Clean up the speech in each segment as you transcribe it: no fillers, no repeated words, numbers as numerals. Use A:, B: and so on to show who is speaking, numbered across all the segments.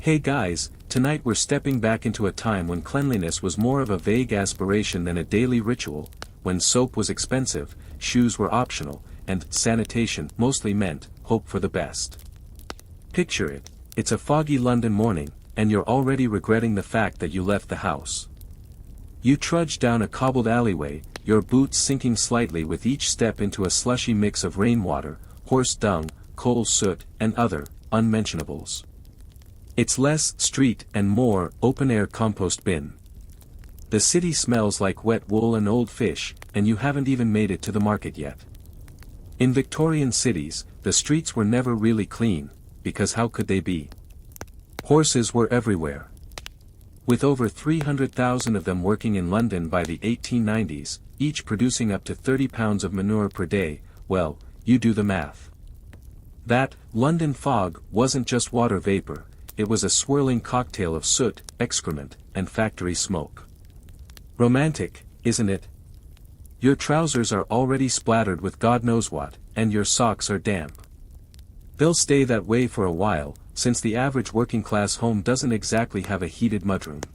A: Hey guys, tonight we're stepping back into a time when cleanliness was more of a vague aspiration than a daily ritual, when soap was expensive, shoes were optional, and sanitation mostly meant hope for the best. Picture it, it's a foggy London morning, and you're already regretting the fact that you left the house. You trudge down a cobbled alleyway, your boots sinking slightly with each step into a slushy mix of rainwater, horse dung, coal soot, and other unmentionables. It's less street and more open-air compost bin. The city smells like wet wool and old fish, and you haven't even made it to the market yet. In Victorian cities, the streets were never really clean, because how could they be? Horses were everywhere. With over 300,000 of them working in London by the 1890s, each producing up to 30 pounds of manure per day, well, you do the math. That London fog wasn't just water vapor, it was a swirling cocktail of soot, excrement, and factory smoke. Romantic, isn't it? Your trousers are already splattered with God knows what, and your socks are damp. They'll stay that way for a while, since the average working-class home doesn't exactly have a heated mudroom.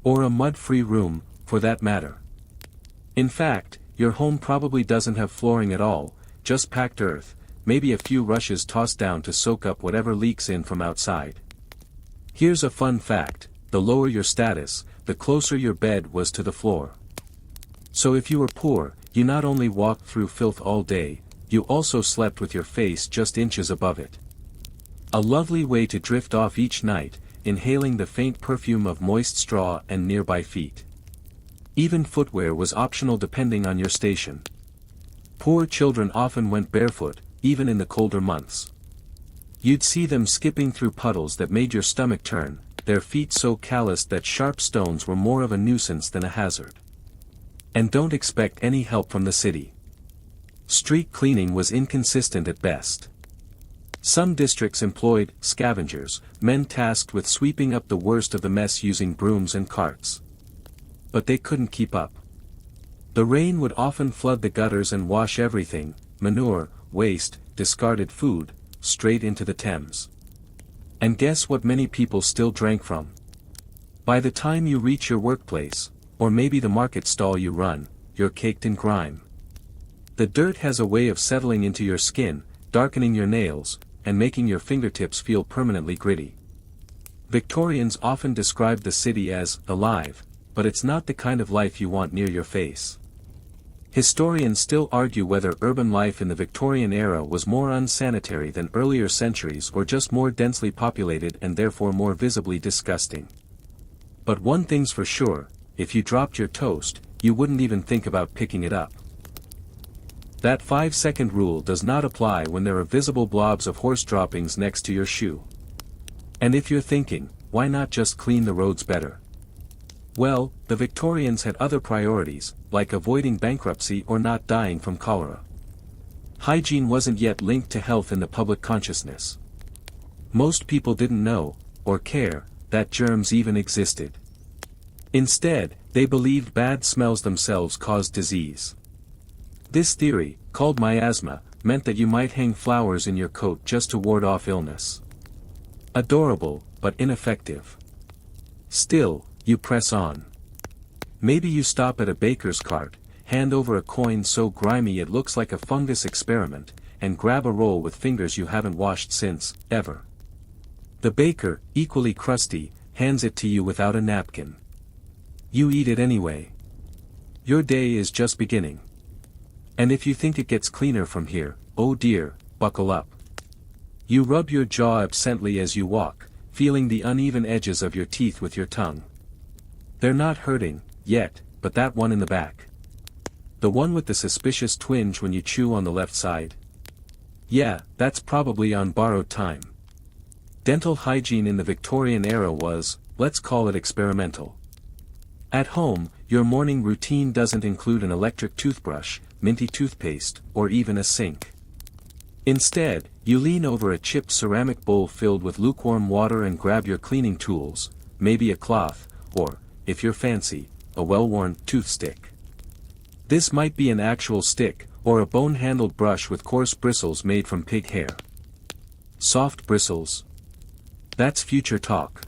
A: Or a mud-free room, for that matter. In fact, your home probably doesn't have flooring at all, just packed earth, maybe a few rushes tossed down to soak up whatever leaks in from outside. Here's a fun fact, the lower your status, the closer your bed was to the floor. So if you were poor, you not only walked through filth all day, you also slept with your face just inches above it. A lovely way to drift off each night, inhaling the faint perfume of moist straw and nearby feet. Even footwear was optional depending on your station. Poor children often went barefoot, even in the colder months. You'd see them skipping through puddles that made your stomach turn, their feet so calloused that sharp stones were more of a nuisance than a hazard. And don't expect any help from the city. Street cleaning was inconsistent at best. Some districts employed scavengers, men tasked with sweeping up the worst of the mess using brooms and carts. But they couldn't keep up. The rain would often flood the gutters and wash everything, manure, waste, discarded food, straight into the Thames. And guess what many people still drank from? By the time you reach your workplace, or maybe the market stall you run, you're caked in grime. The dirt has a way of settling into your skin, darkening your nails, and making your fingertips feel permanently gritty. Victorians often describe the city as alive, but it's not the kind of life you want near your face. Historians still argue whether urban life in the Victorian era was more unsanitary than earlier centuries or just more densely populated and therefore more visibly disgusting. But one thing's for sure, if you dropped your toast, you wouldn't even think about picking it up. That 5-second rule does not apply when there are visible blobs of horse droppings next to your shoe. And if you're thinking, why not just clean the roads better? Well, the Victorians had other priorities, like avoiding bankruptcy or not dying from cholera. Hygiene wasn't yet linked to health in the public consciousness. Most people didn't know, or care, that germs even existed. Instead, they believed bad smells themselves caused disease. This theory, called miasma, meant that you might hang flowers in your coat just to ward off illness. Adorable, but ineffective. Still, you press on. Maybe you stop at a baker's cart, hand over a coin so grimy it looks like a fungus experiment, and grab a roll with fingers you haven't washed since, ever. The baker, equally crusty, hands it to you without a napkin. You eat it anyway. Your day is just beginning. And if you think it gets cleaner from here, oh dear, buckle up. You rub your jaw absently as you walk, feeling the uneven edges of your teeth with your tongue. They're not hurting, yet, but that one in the back. The one with the suspicious twinge when you chew on the left side. Yeah, that's probably on borrowed time. Dental hygiene in the Victorian era was, let's call it experimental. At home, your morning routine doesn't include an electric toothbrush, minty toothpaste, or even a sink. Instead, you lean over a chipped ceramic bowl filled with lukewarm water and grab your cleaning tools, maybe a cloth, or, if you're fancy, a well-worn toothstick. This might be an actual stick, or a bone-handled brush with coarse bristles made from pig hair. Soft bristles. That's future talk.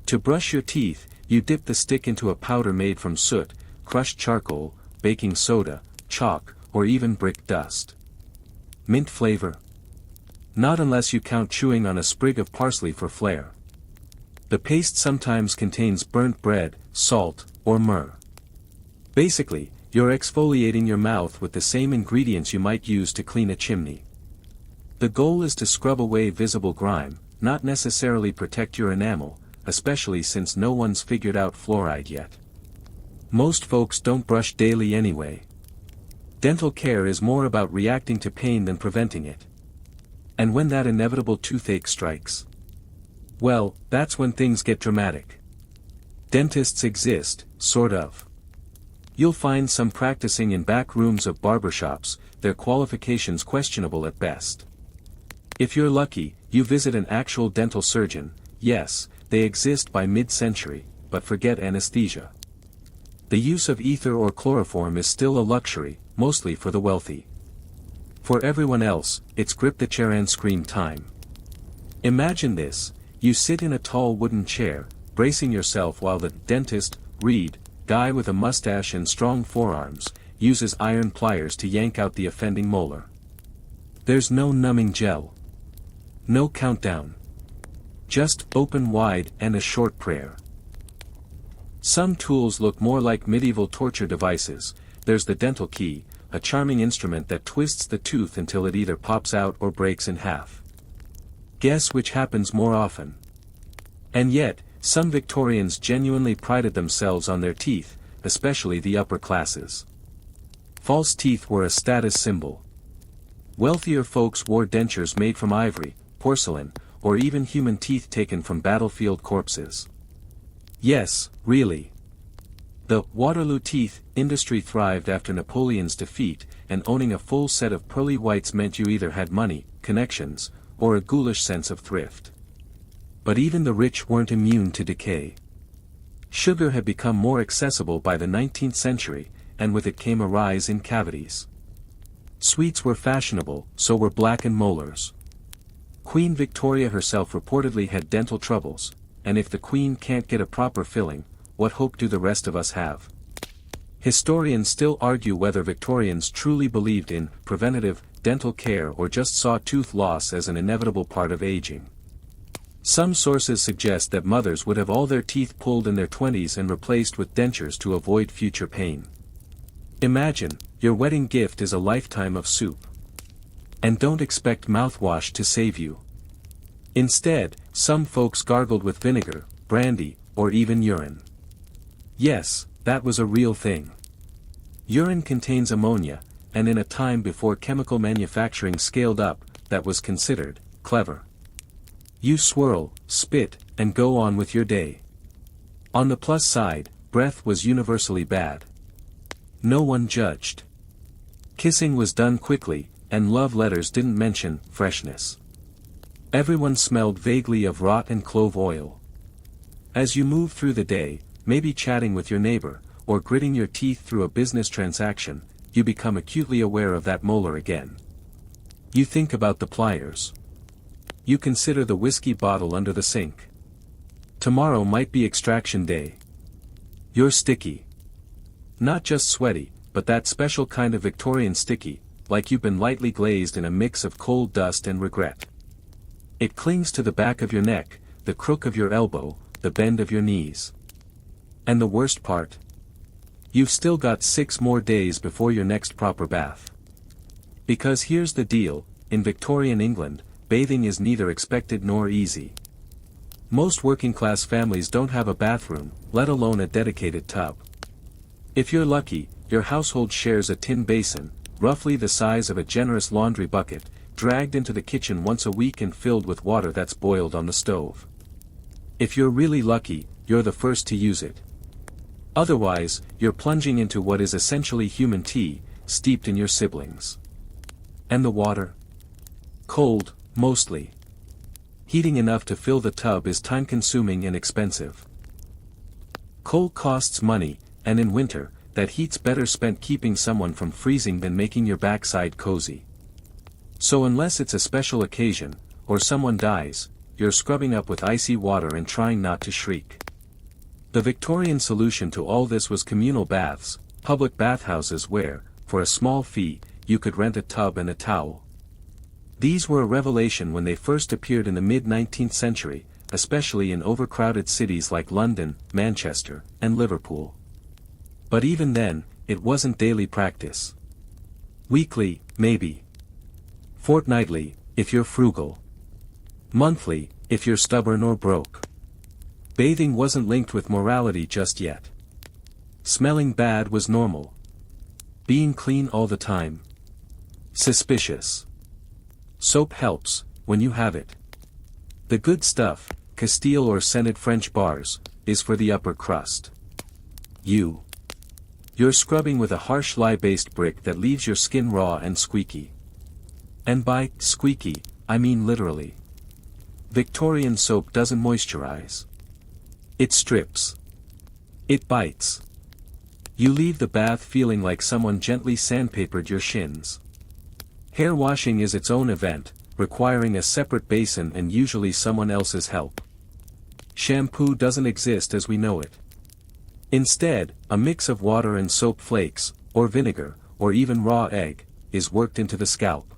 A: To brush your teeth, you dip the stick into a powder made from soot, crushed charcoal, baking soda, chalk, or even brick dust. Mint flavor? Not unless you count chewing on a sprig of parsley for flair. The paste sometimes contains burnt bread, salt, or myrrh. Basically, you're exfoliating your mouth with the same ingredients you might use to clean a chimney. The goal is to scrub away visible grime, not necessarily protect your enamel, especially since no one's figured out fluoride yet. Most folks don't brush daily anyway. Dental care is more about reacting to pain than preventing it. And when that inevitable toothache strikes, well, that's when things get dramatic. Dentists exist, sort of. You'll find some practicing in back rooms of barbershops, their qualifications questionable at best. If you're lucky, you visit an actual dental surgeon. Yes, they exist by mid-century, but forget anesthesia. The use of ether or chloroform is still a luxury, mostly for the wealthy. For everyone else, it's grip the chair and scream time. Imagine this: you sit in a tall wooden chair, bracing yourself while the dentist, guy with a mustache and strong forearms, uses iron pliers to yank out the offending molar. There's no numbing gel. No countdown. Just open wide and a short prayer. Some tools look more like medieval torture devices. There's the dental key, a charming instrument that twists the tooth until it either pops out or breaks in half. Guess which happens more often? And yet, some Victorians genuinely prided themselves on their teeth, especially the upper classes. False teeth were a status symbol. Wealthier folks wore dentures made from ivory, porcelain, or even human teeth taken from battlefield corpses. Yes, really. The Waterloo teeth industry thrived after Napoleon's defeat, and owning a full set of pearly whites meant you either had money, connections, or a ghoulish sense of thrift. But even the rich weren't immune to decay. Sugar had become more accessible by the 19th century, and with it came a rise in cavities. Sweets were fashionable, so were blackened molars. Queen Victoria herself reportedly had dental troubles, and if the Queen can't get a proper filling, what hope do the rest of us have? Historians still argue whether Victorians truly believed in preventative dental care or just saw tooth loss as an inevitable part of aging. Some sources suggest that mothers would have all their teeth pulled in their 20s and replaced with dentures to avoid future pain. Imagine, your wedding gift is a lifetime of soup. And don't expect mouthwash to save you. Instead, some folks gargled with vinegar, brandy, or even urine. Yes, that was a real thing. Urine contains ammonia, and in a time before chemical manufacturing scaled up, that was considered clever. You swirl, spit, and go on with your day. On the plus side, breath was universally bad. No one judged. Kissing was done quickly, and love letters didn't mention freshness. Everyone smelled vaguely of rot and clove oil. As you move through the day, maybe chatting with your neighbor, or gritting your teeth through a business transaction, you become acutely aware of that molar again. You think about the pliers. You consider the whiskey bottle under the sink. Tomorrow might be extraction day. You're sticky. Not just sweaty, but that special kind of Victorian sticky, like you've been lightly glazed in a mix of coal dust and regret. It clings to the back of your neck, the crook of your elbow, the bend of your knees. And the worst part? You've still got 6 more days before your next proper bath. Because here's the deal, in Victorian England, bathing is neither expected nor easy. Most working-class families don't have a bathroom, let alone a dedicated tub. If you're lucky, your household shares a tin basin, roughly the size of a generous laundry bucket, dragged into the kitchen once a week and filled with water that's boiled on the stove. If you're really lucky, you're the first to use it. Otherwise, you're plunging into what is essentially human tea, steeped in your siblings. And the water? Cold, mostly. Heating enough to fill the tub is time-consuming and expensive. Coal costs money, and in winter, that heat's better spent keeping someone from freezing than making your backside cozy. So unless it's a special occasion, or someone dies, you're scrubbing up with icy water and trying not to shriek. The Victorian solution to all this was communal baths, public bathhouses where, for a small fee, you could rent a tub and a towel. These were a revelation when they first appeared in the mid-19th century, especially in overcrowded cities like London, Manchester, and Liverpool. But even then, it wasn't daily practice. Weekly, maybe. Fortnightly, if you're frugal. Monthly, if you're stubborn or broke. Bathing wasn't linked with morality just yet. Smelling bad was normal. Being clean all the time. Suspicious. Soap helps, when you have it. The good stuff, Castile or scented French bars, is for the upper crust. You're scrubbing with a harsh lye-based brick that leaves your skin raw and squeaky. And by squeaky, I mean literally. Victorian soap doesn't moisturize. It strips. It bites. You leave the bath feeling like someone gently sandpapered your shins. Hair washing is its own event, requiring a separate basin and usually someone else's help. Shampoo doesn't exist as we know it. Instead, a mix of water and soap flakes, or vinegar, or even raw egg, is worked into the scalp.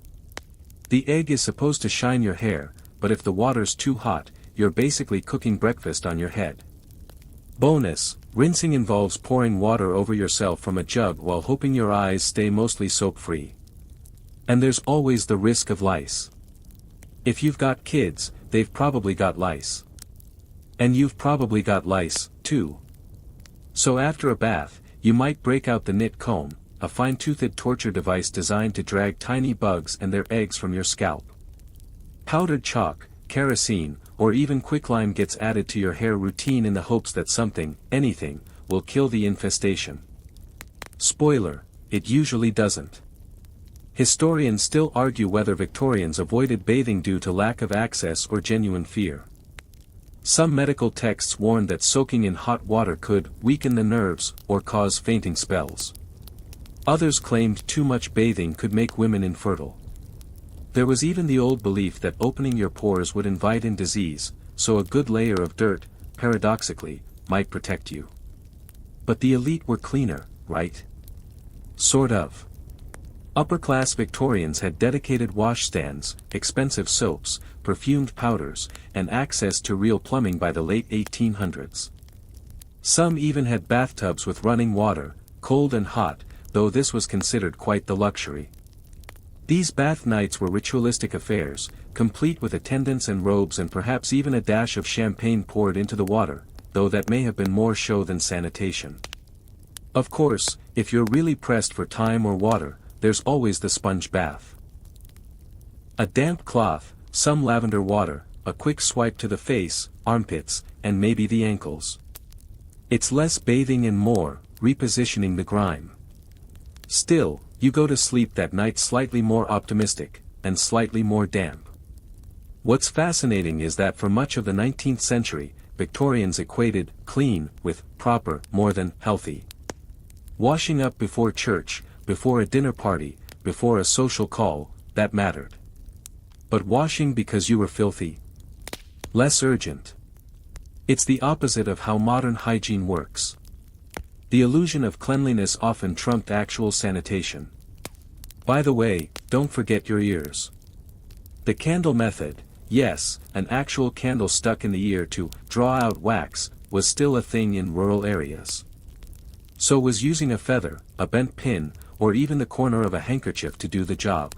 A: The egg is supposed to shine your hair, but if the water's too hot, you're basically cooking breakfast on your head. Bonus, rinsing involves pouring water over yourself from a jug while hoping your eyes stay mostly soap-free. And there's always the risk of lice. If you've got kids, they've probably got lice. And you've probably got lice, too. So after a bath, you might break out the knit comb, a fine-toothed torture device designed to drag tiny bugs and their eggs from your scalp. Powdered chalk, kerosene, or even quicklime gets added to your hair routine in the hopes that something, anything, will kill the infestation. Spoiler, it usually doesn't. Historians still argue whether Victorians avoided bathing due to lack of access or genuine fear. Some medical texts warned that soaking in hot water could weaken the nerves or cause fainting spells. Others claimed too much bathing could make women infertile. There was even the old belief that opening your pores would invite in disease, so a good layer of dirt, paradoxically, might protect you. But the elite were cleaner, right? Sort of. Upper-class Victorians had dedicated washstands, expensive soaps, perfumed powders, and access to real plumbing by the late 1800s. Some even had bathtubs with running water, cold and hot, though this was considered quite the luxury. These bath nights were ritualistic affairs, complete with attendants and robes and perhaps even a dash of champagne poured into the water, though that may have been more show than sanitation. Of course, if you're really pressed for time or water, there's always the sponge bath. A damp cloth, some lavender water, a quick swipe to the face, armpits, and maybe the ankles. It's less bathing and more, repositioning the grime. Still, you go to sleep that night slightly more optimistic, and slightly more damp. What's fascinating is that for much of the 19th century, Victorians equated clean with proper more than healthy. Washing up before church, before a dinner party, before a social call, that mattered. But washing because you were filthy? Less urgent. It's the opposite of how modern hygiene works. The illusion of cleanliness often trumped actual sanitation. By the way, don't forget your ears. The candle method, yes, an actual candle stuck in the ear to draw out wax, was still a thing in rural areas. So was using a feather, a bent pin, or even the corner of a handkerchief to do the job.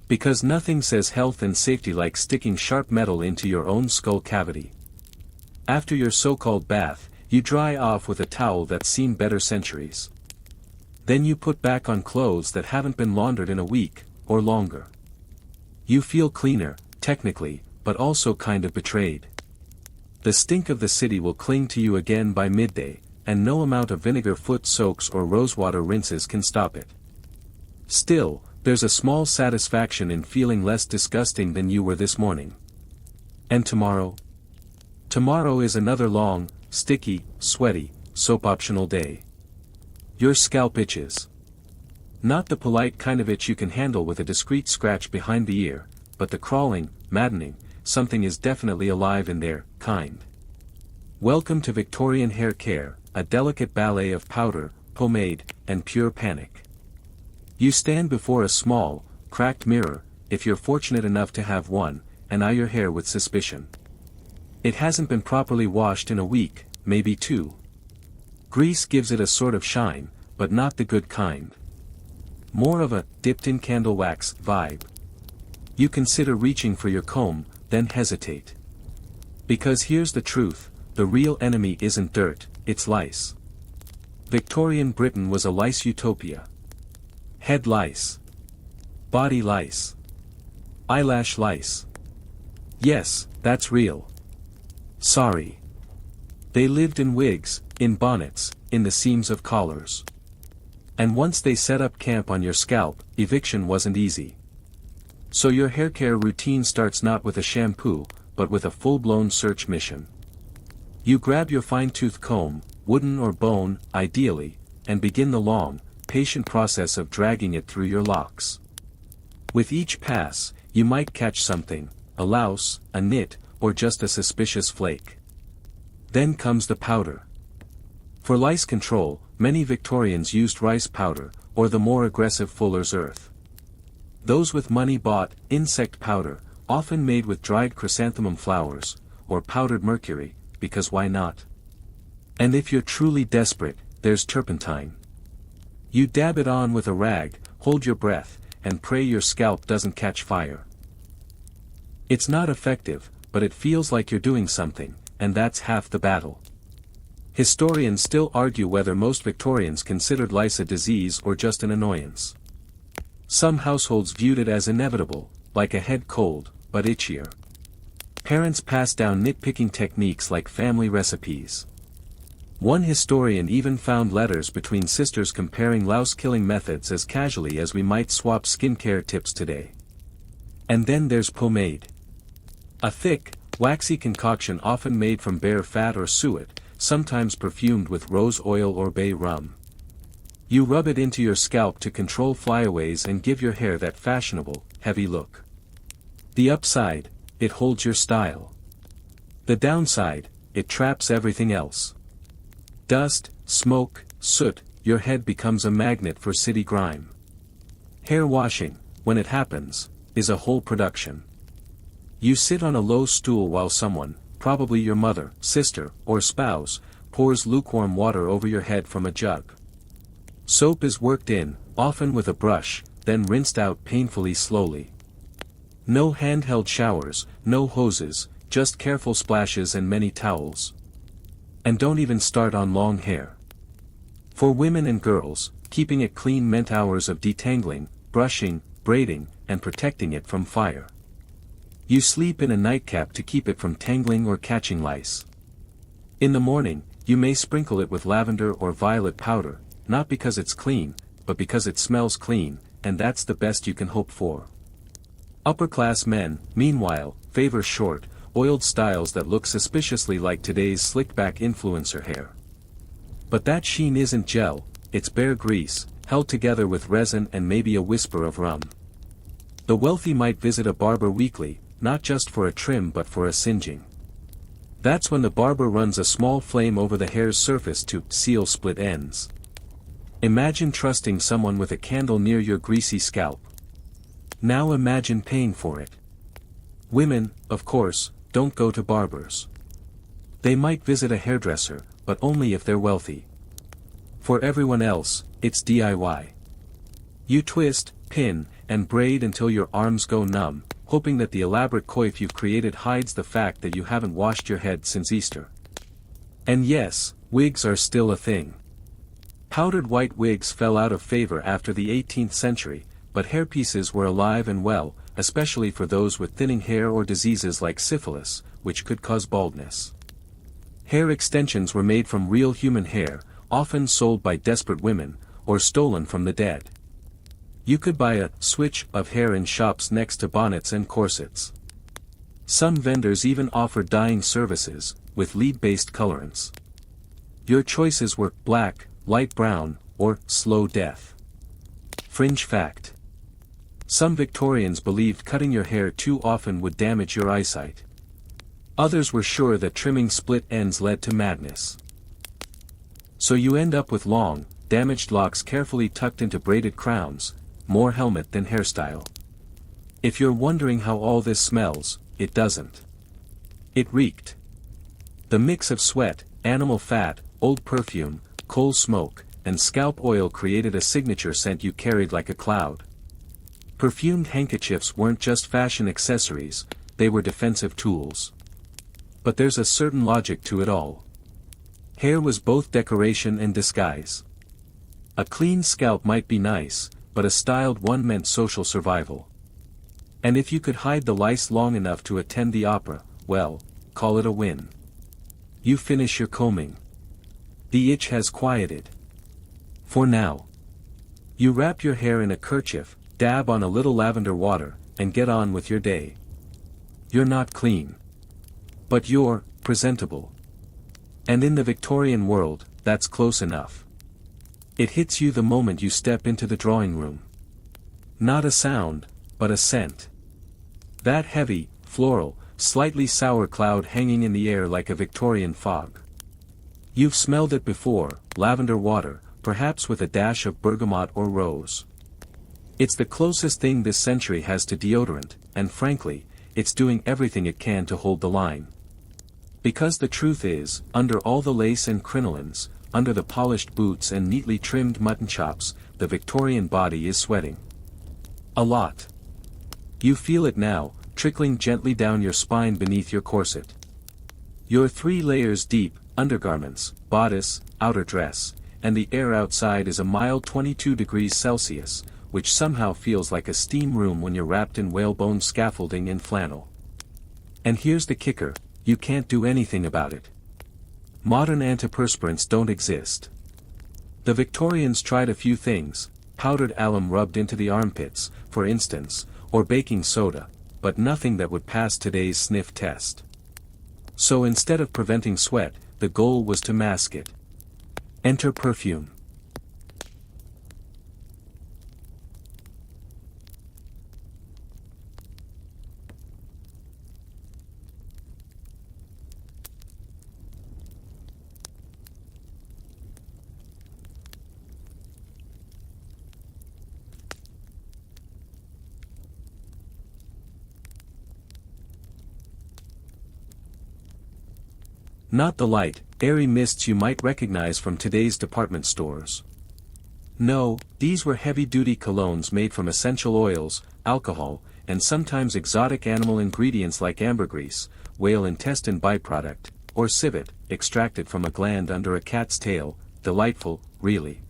A: Because nothing says health and safety like sticking sharp metal into your own skull cavity. After your so-called bath, you dry off with a towel that's seen better centuries. Then you put back on clothes that haven't been laundered in a week, or longer. You feel cleaner, technically, but also kind of betrayed. The stink of the city will cling to you again by midday, and no amount of vinegar foot soaks or rosewater rinses can stop it. Still, there's a small satisfaction in feeling less disgusting than you were this morning. And tomorrow? Tomorrow is another long, sticky, sweaty, soap-optional day. Your scalp itches. Not the polite kind of itch you can handle with a discreet scratch behind the ear, but the crawling, maddening, something is definitely alive in there, kind. Welcome to Victorian hair care, a delicate ballet of powder, pomade, and pure panic. You stand before a small, cracked mirror, if you're fortunate enough to have one, and eye your hair with suspicion. It hasn't been properly washed in a week, maybe 2. Grease gives it a sort of shine, but not the good kind. More of a dipped-in candle wax vibe. You consider reaching for your comb, then hesitate. Because here's the truth, the real enemy isn't dirt, it's lice. Victorian Britain was a lice utopia. Head lice. Body lice. Eyelash lice. Yes, that's real. Sorry. They lived in wigs, in bonnets, in the seams of collars. And once they set up camp on your scalp, eviction wasn't easy. So your hair care routine starts not with a shampoo, but with a full-blown search mission. You grab your fine-tooth comb, wooden or bone, ideally, and begin the long, patient process of dragging it through your locks. With each pass, you might catch something, a louse, a nit, or just a suspicious flake. Then comes the powder. For lice control, many Victorians used rice powder, or the more aggressive Fuller's Earth. Those with money bought insect powder, often made with dried chrysanthemum flowers, or powdered mercury, because why not? And if you're truly desperate, there's turpentine. You dab it on with a rag, hold your breath, and pray your scalp doesn't catch fire. It's not effective, but it feels like you're doing something, and that's half the battle. Historians still argue whether most Victorians considered lice a disease or just an annoyance. Some households viewed it as inevitable, like a head cold, but itchier. Parents passed down nitpicking techniques like family recipes. One historian even found letters between sisters comparing louse-killing methods as casually as we might swap skincare tips today. And then there's pomade. A thick, waxy concoction often made from bear fat or suet, sometimes perfumed with rose oil or bay rum. You rub it into your scalp to control flyaways and give your hair that fashionable, heavy look. The upside, it holds your style. The downside, it traps everything else. Dust, smoke, soot, your head becomes a magnet for city grime. Hair washing, when it happens, is a whole production. You sit on a low stool while someone, probably your mother, sister, or spouse, pours lukewarm water over your head from a jug. Soap is worked in, often with a brush, then rinsed out painfully slowly. No handheld showers, no hoses, just careful splashes and many towels. And don't even start on long hair. For women and girls, keeping it clean meant hours of detangling, brushing, braiding, and protecting it from fire. You sleep in a nightcap to keep it from tangling or catching lice. In the morning, you may sprinkle it with lavender or violet powder, not because it's clean, but because it smells clean, and that's the best you can hope for. Upper-class men, meanwhile, favor short, oiled styles that look suspiciously like today's slicked-back influencer hair. But that sheen isn't gel, it's bare grease, held together with resin and maybe a whisper of rum. The wealthy might visit a barber weekly, not just for a trim but for a singeing. That's when the barber runs a small flame over the hair's surface to seal split ends. Imagine trusting someone with a candle near your greasy scalp. Now imagine paying for it. Women, of course, don't go to barbers. They might visit a hairdresser, but only if they're wealthy. For everyone else, it's DIY. You twist, pin, and braid until your arms go numb, hoping that the elaborate coif you've created hides the fact that you haven't washed your head since Easter. And yes, wigs are still a thing. Powdered white wigs fell out of favor after the 18th century, but hairpieces were alive and well, especially for those with thinning hair or diseases like syphilis, which could cause baldness. Hair extensions were made from real human hair, often sold by desperate women, or stolen from the dead. You could buy a switch of hair in shops next to bonnets and corsets. Some vendors even offered dyeing services, with lead-based colorants. Your choices were black, light brown, or slow death. Fringe fact. Some Victorians believed cutting your hair too often would damage your eyesight. Others were sure that trimming split ends led to madness. So you end up with long, damaged locks carefully tucked into braided crowns, more helmet than hairstyle. If you're wondering how all this smells, it doesn't. It reeked. The mix of sweat, animal fat, old perfume, coal smoke, and scalp oil created a signature scent you carried like a cloud. Perfumed handkerchiefs weren't just fashion accessories, they were defensive tools. But there's a certain logic to it all. Hair was both decoration and disguise. A clean scalp might be nice, but a styled one meant social survival. And if you could hide the lice long enough to attend the opera, well, call it a win. You finish your combing. The itch has quieted. For now. You wrap your hair in a kerchief, dab on a little lavender water, and get on with your day. You're not clean. But you're presentable. And in the Victorian world, that's close enough. It hits you the moment you step into the drawing room. Not a sound, but a scent. That heavy, floral, slightly sour cloud hanging in the air like a Victorian fog. You've smelled it before, lavender water, perhaps with a dash of bergamot or rose. It's the closest thing this century has to deodorant, and frankly, it's doing everything it can to hold the line. Because the truth is, under all the lace and crinolines, under the polished boots and neatly trimmed mutton chops, the Victorian body is sweating. A lot. You feel it now, trickling gently down your spine beneath your corset. You're 3 layers deep, undergarments, bodice, outer dress, and the air outside is a mild 22 degrees Celsius, which somehow feels like a steam room when you're wrapped in whalebone scaffolding and flannel. And here's the kicker, you can't do anything about it. Modern antiperspirants don't exist. The Victorians tried a few things, powdered alum rubbed into the armpits, for instance, or baking soda, but nothing that would pass today's sniff test. So instead of preventing sweat, the goal was to mask it. Enter perfume. Not the light, airy mists you might recognize from today's department stores. No, these were heavy-duty colognes made from essential oils, alcohol, and sometimes exotic animal ingredients like ambergris, whale intestine byproduct, or civet, extracted from a gland under a cat's tail. Delightful, really.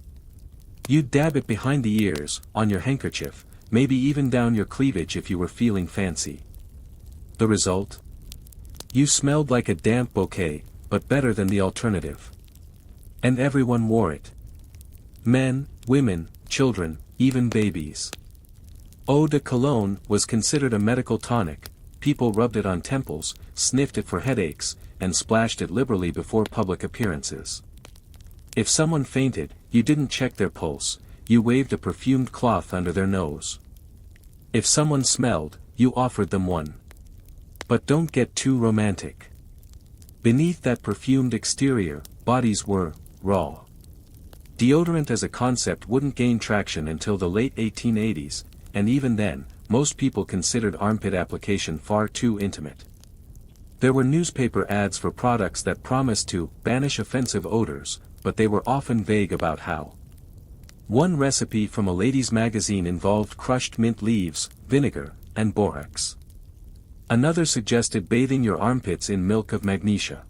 A: You'd dab it behind the ears, on your handkerchief, maybe even down your cleavage if you were feeling fancy. The result? You smelled like a damp bouquet, but better than the alternative. And everyone wore it. Men, women, children, even babies. Eau de Cologne was considered a medical tonic, people rubbed it on temples, sniffed it for headaches, and splashed it liberally before public appearances. If someone fainted, you didn't check their pulse, you waved a perfumed cloth under their nose. If someone smelled, you offered them one. But don't get too romantic. Beneath that perfumed exterior, bodies were raw. Deodorant as a concept wouldn't gain traction until the late 1880s, and even then, most people considered armpit application far too intimate. There were newspaper ads for products that promised to banish offensive odors, but they were often vague about how. One recipe from a ladies' magazine involved crushed mint leaves, vinegar, and borax. Another suggested bathing your armpits in milk of magnesia.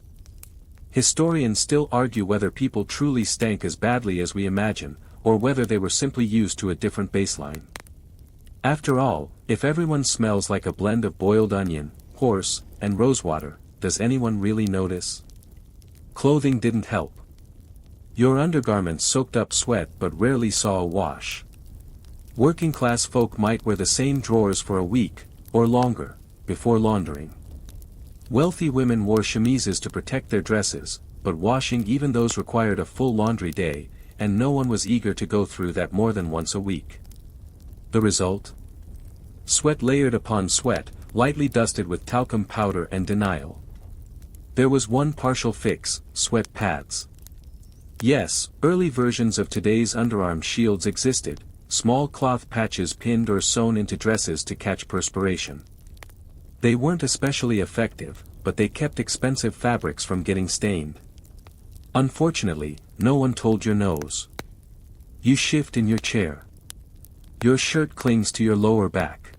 A: Historians still argue whether people truly stank as badly as we imagine, or whether they were simply used to a different baseline. After all, if everyone smells like a blend of boiled onion, horse, and rosewater, does anyone really notice? Clothing didn't help. Your undergarments soaked up sweat but rarely saw a wash. Working-class folk might wear the same drawers for a week, or longer, before laundering. Wealthy women wore chemises to protect their dresses, but washing even those required a full laundry day, and no one was eager to go through that more than once a week. The result? Sweat layered upon sweat, lightly dusted with talcum powder and denial. There was one partial fix: sweat pads. Yes, early versions of today's underarm shields existed, small cloth patches pinned or sewn into dresses to catch perspiration. They weren't especially effective, but they kept expensive fabrics from getting stained. Unfortunately, no one told your nose. You shift in your chair. Your shirt clings to your lower back.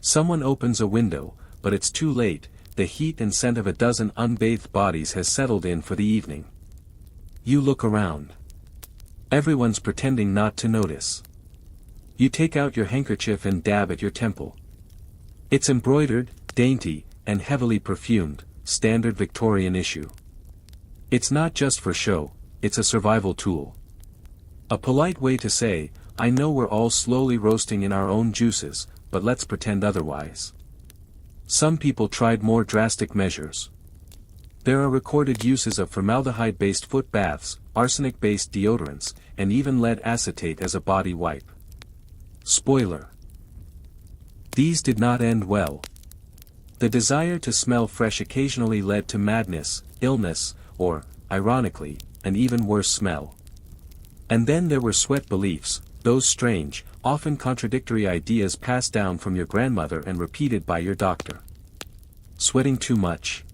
A: Someone opens a window, but it's too late. The heat and scent of a dozen unbathed bodies has settled in for the evening. You look around. Everyone's pretending not to notice. You take out your handkerchief and dab at your temple. It's embroidered, dainty, and heavily perfumed, standard Victorian issue. It's not just for show, it's a survival tool. A polite way to say, I know we're all slowly roasting in our own juices, but let's pretend otherwise. Some people tried more drastic measures. There are recorded uses of formaldehyde-based foot baths, arsenic-based deodorants, and even lead acetate as a body wipe. Spoiler: these did not end well. The desire to smell fresh occasionally led to madness, illness, or, ironically, an even worse smell. And then there were sweat beliefs, those strange, often contradictory ideas passed down from your grandmother and repeated by your doctor. Sweating too much.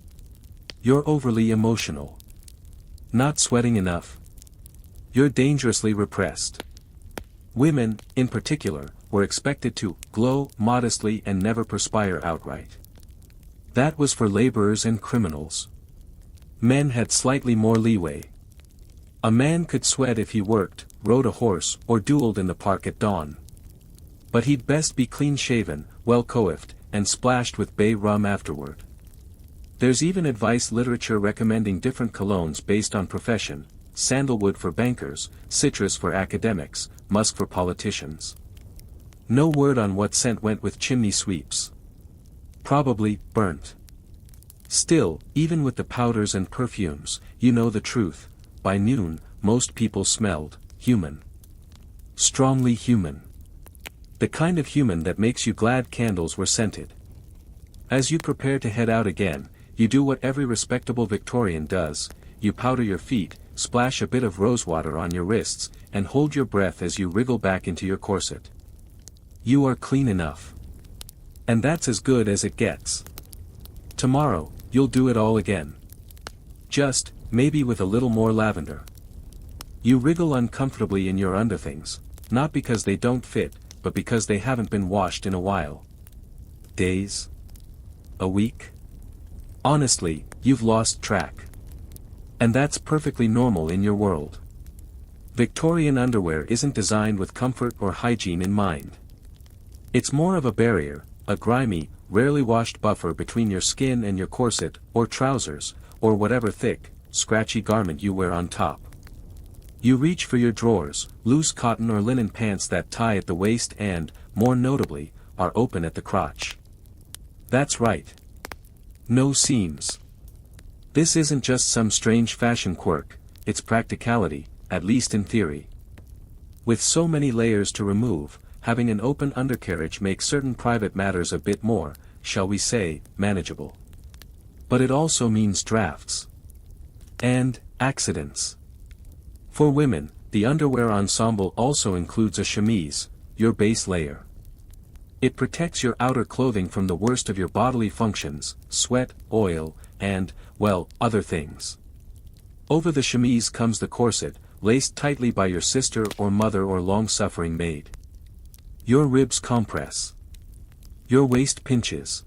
A: You're overly emotional. Not sweating enough. You're dangerously repressed. Women, in particular, were expected to glow modestly and never perspire outright. That was for laborers and criminals. Men had slightly more leeway. A man could sweat if he worked, rode a horse, or dueled in the park at dawn. But he'd best be clean-shaven, well-coiffed, and splashed with bay rum afterward. There's even advice literature recommending different colognes based on profession: sandalwood for bankers, citrus for academics, musk for politicians. No word on what scent went with chimney sweeps. Probably burnt. Still, even with the powders and perfumes, you know the truth: by noon, most people smelled human. Strongly human. The kind of human that makes you glad candles were scented. As you prepare to head out again, you do what every respectable Victorian does: you powder your feet, splash a bit of rosewater on your wrists, and hold your breath as you wriggle back into your corset. You are clean enough. And that's as good as it gets. Tomorrow, you'll do it all again. Just, maybe with a little more lavender. You wriggle uncomfortably in your underthings, not because they don't fit, but because they haven't been washed in a while. Days? A week? Honestly, you've lost track. And that's perfectly normal in your world. Victorian underwear isn't designed with comfort or hygiene in mind. It's more of a barrier, a grimy, rarely washed buffer between your skin and your corset, or trousers, or whatever thick, scratchy garment you wear on top. You reach for your drawers, loose cotton or linen pants that tie at the waist and, more notably, are open at the crotch. That's right. No seams. This isn't just some strange fashion quirk, it's practicality, at least in theory. With so many layers to remove, having an open undercarriage makes certain private matters a bit more, shall we say, manageable. But it also means drafts. And accidents. For women, the underwear ensemble also includes a chemise, your base layer. It protects your outer clothing from the worst of your bodily functions: sweat, oil, and, well, other things. Over the chemise comes the corset, laced tightly by your sister or mother or long-suffering maid. Your ribs compress. Your waist pinches.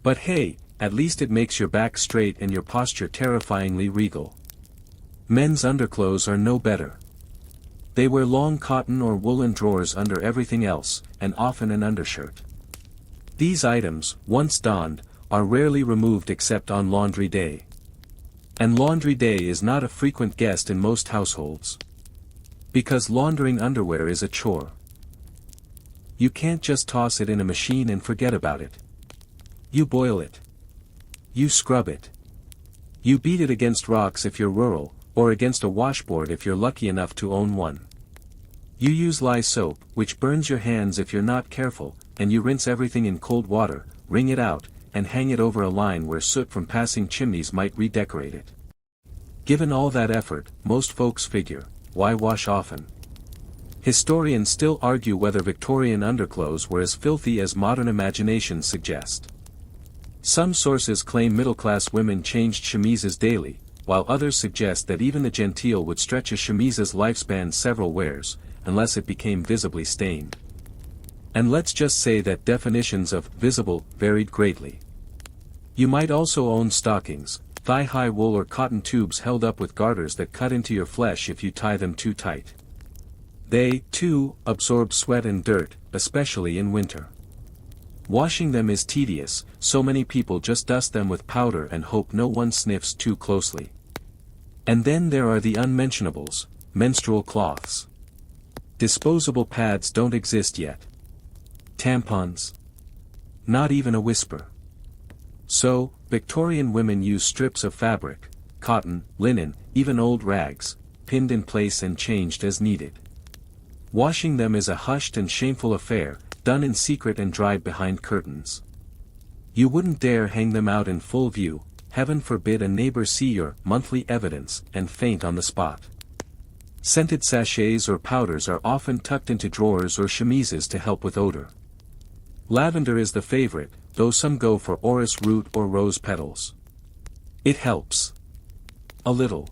A: But hey, at least it makes your back straight and your posture terrifyingly regal. Men's underclothes are no better. They wear long cotton or woolen drawers under everything else, and often an undershirt. These items, once donned, are rarely removed except on laundry day. And laundry day is not a frequent guest in most households. Because laundering underwear is a chore. You can't just toss it in a machine and forget about it. You boil it. You scrub it. You beat it against rocks if you're rural, or against a washboard if you're lucky enough to own one. You use lye soap, which burns your hands if you're not careful, and you rinse everything in cold water, wring it out, and hang it over a line where soot from passing chimneys might redecorate it. Given all that effort, most folks figure, why wash often? Historians still argue whether Victorian underclothes were as filthy as modern imaginations suggest. Some sources claim middle-class women changed chemises daily, while others suggest that even the genteel would stretch a chemise's lifespan several wears, unless it became visibly stained. And let's just say that definitions of visible varied greatly. You might also own stockings, thigh-high wool or cotton tubes held up with garters that cut into your flesh if you tie them too tight. They, too, absorb sweat and dirt, especially in winter. Washing them is tedious, so many people just dust them with powder and hope no one sniffs too closely. And then there are the unmentionables, menstrual cloths. Disposable pads don't exist yet. Tampons? Not even a whisper. So, Victorian women use strips of fabric, cotton, linen, even old rags, pinned in place and changed as needed. Washing them is a hushed and shameful affair, done in secret and dried behind curtains. You wouldn't dare hang them out in full view, heaven forbid a neighbor see your monthly evidence and faint on the spot. Scented sachets or powders are often tucked into drawers or chemises to help with odor. Lavender is the favorite, though some go for orris root or rose petals. It helps. A little.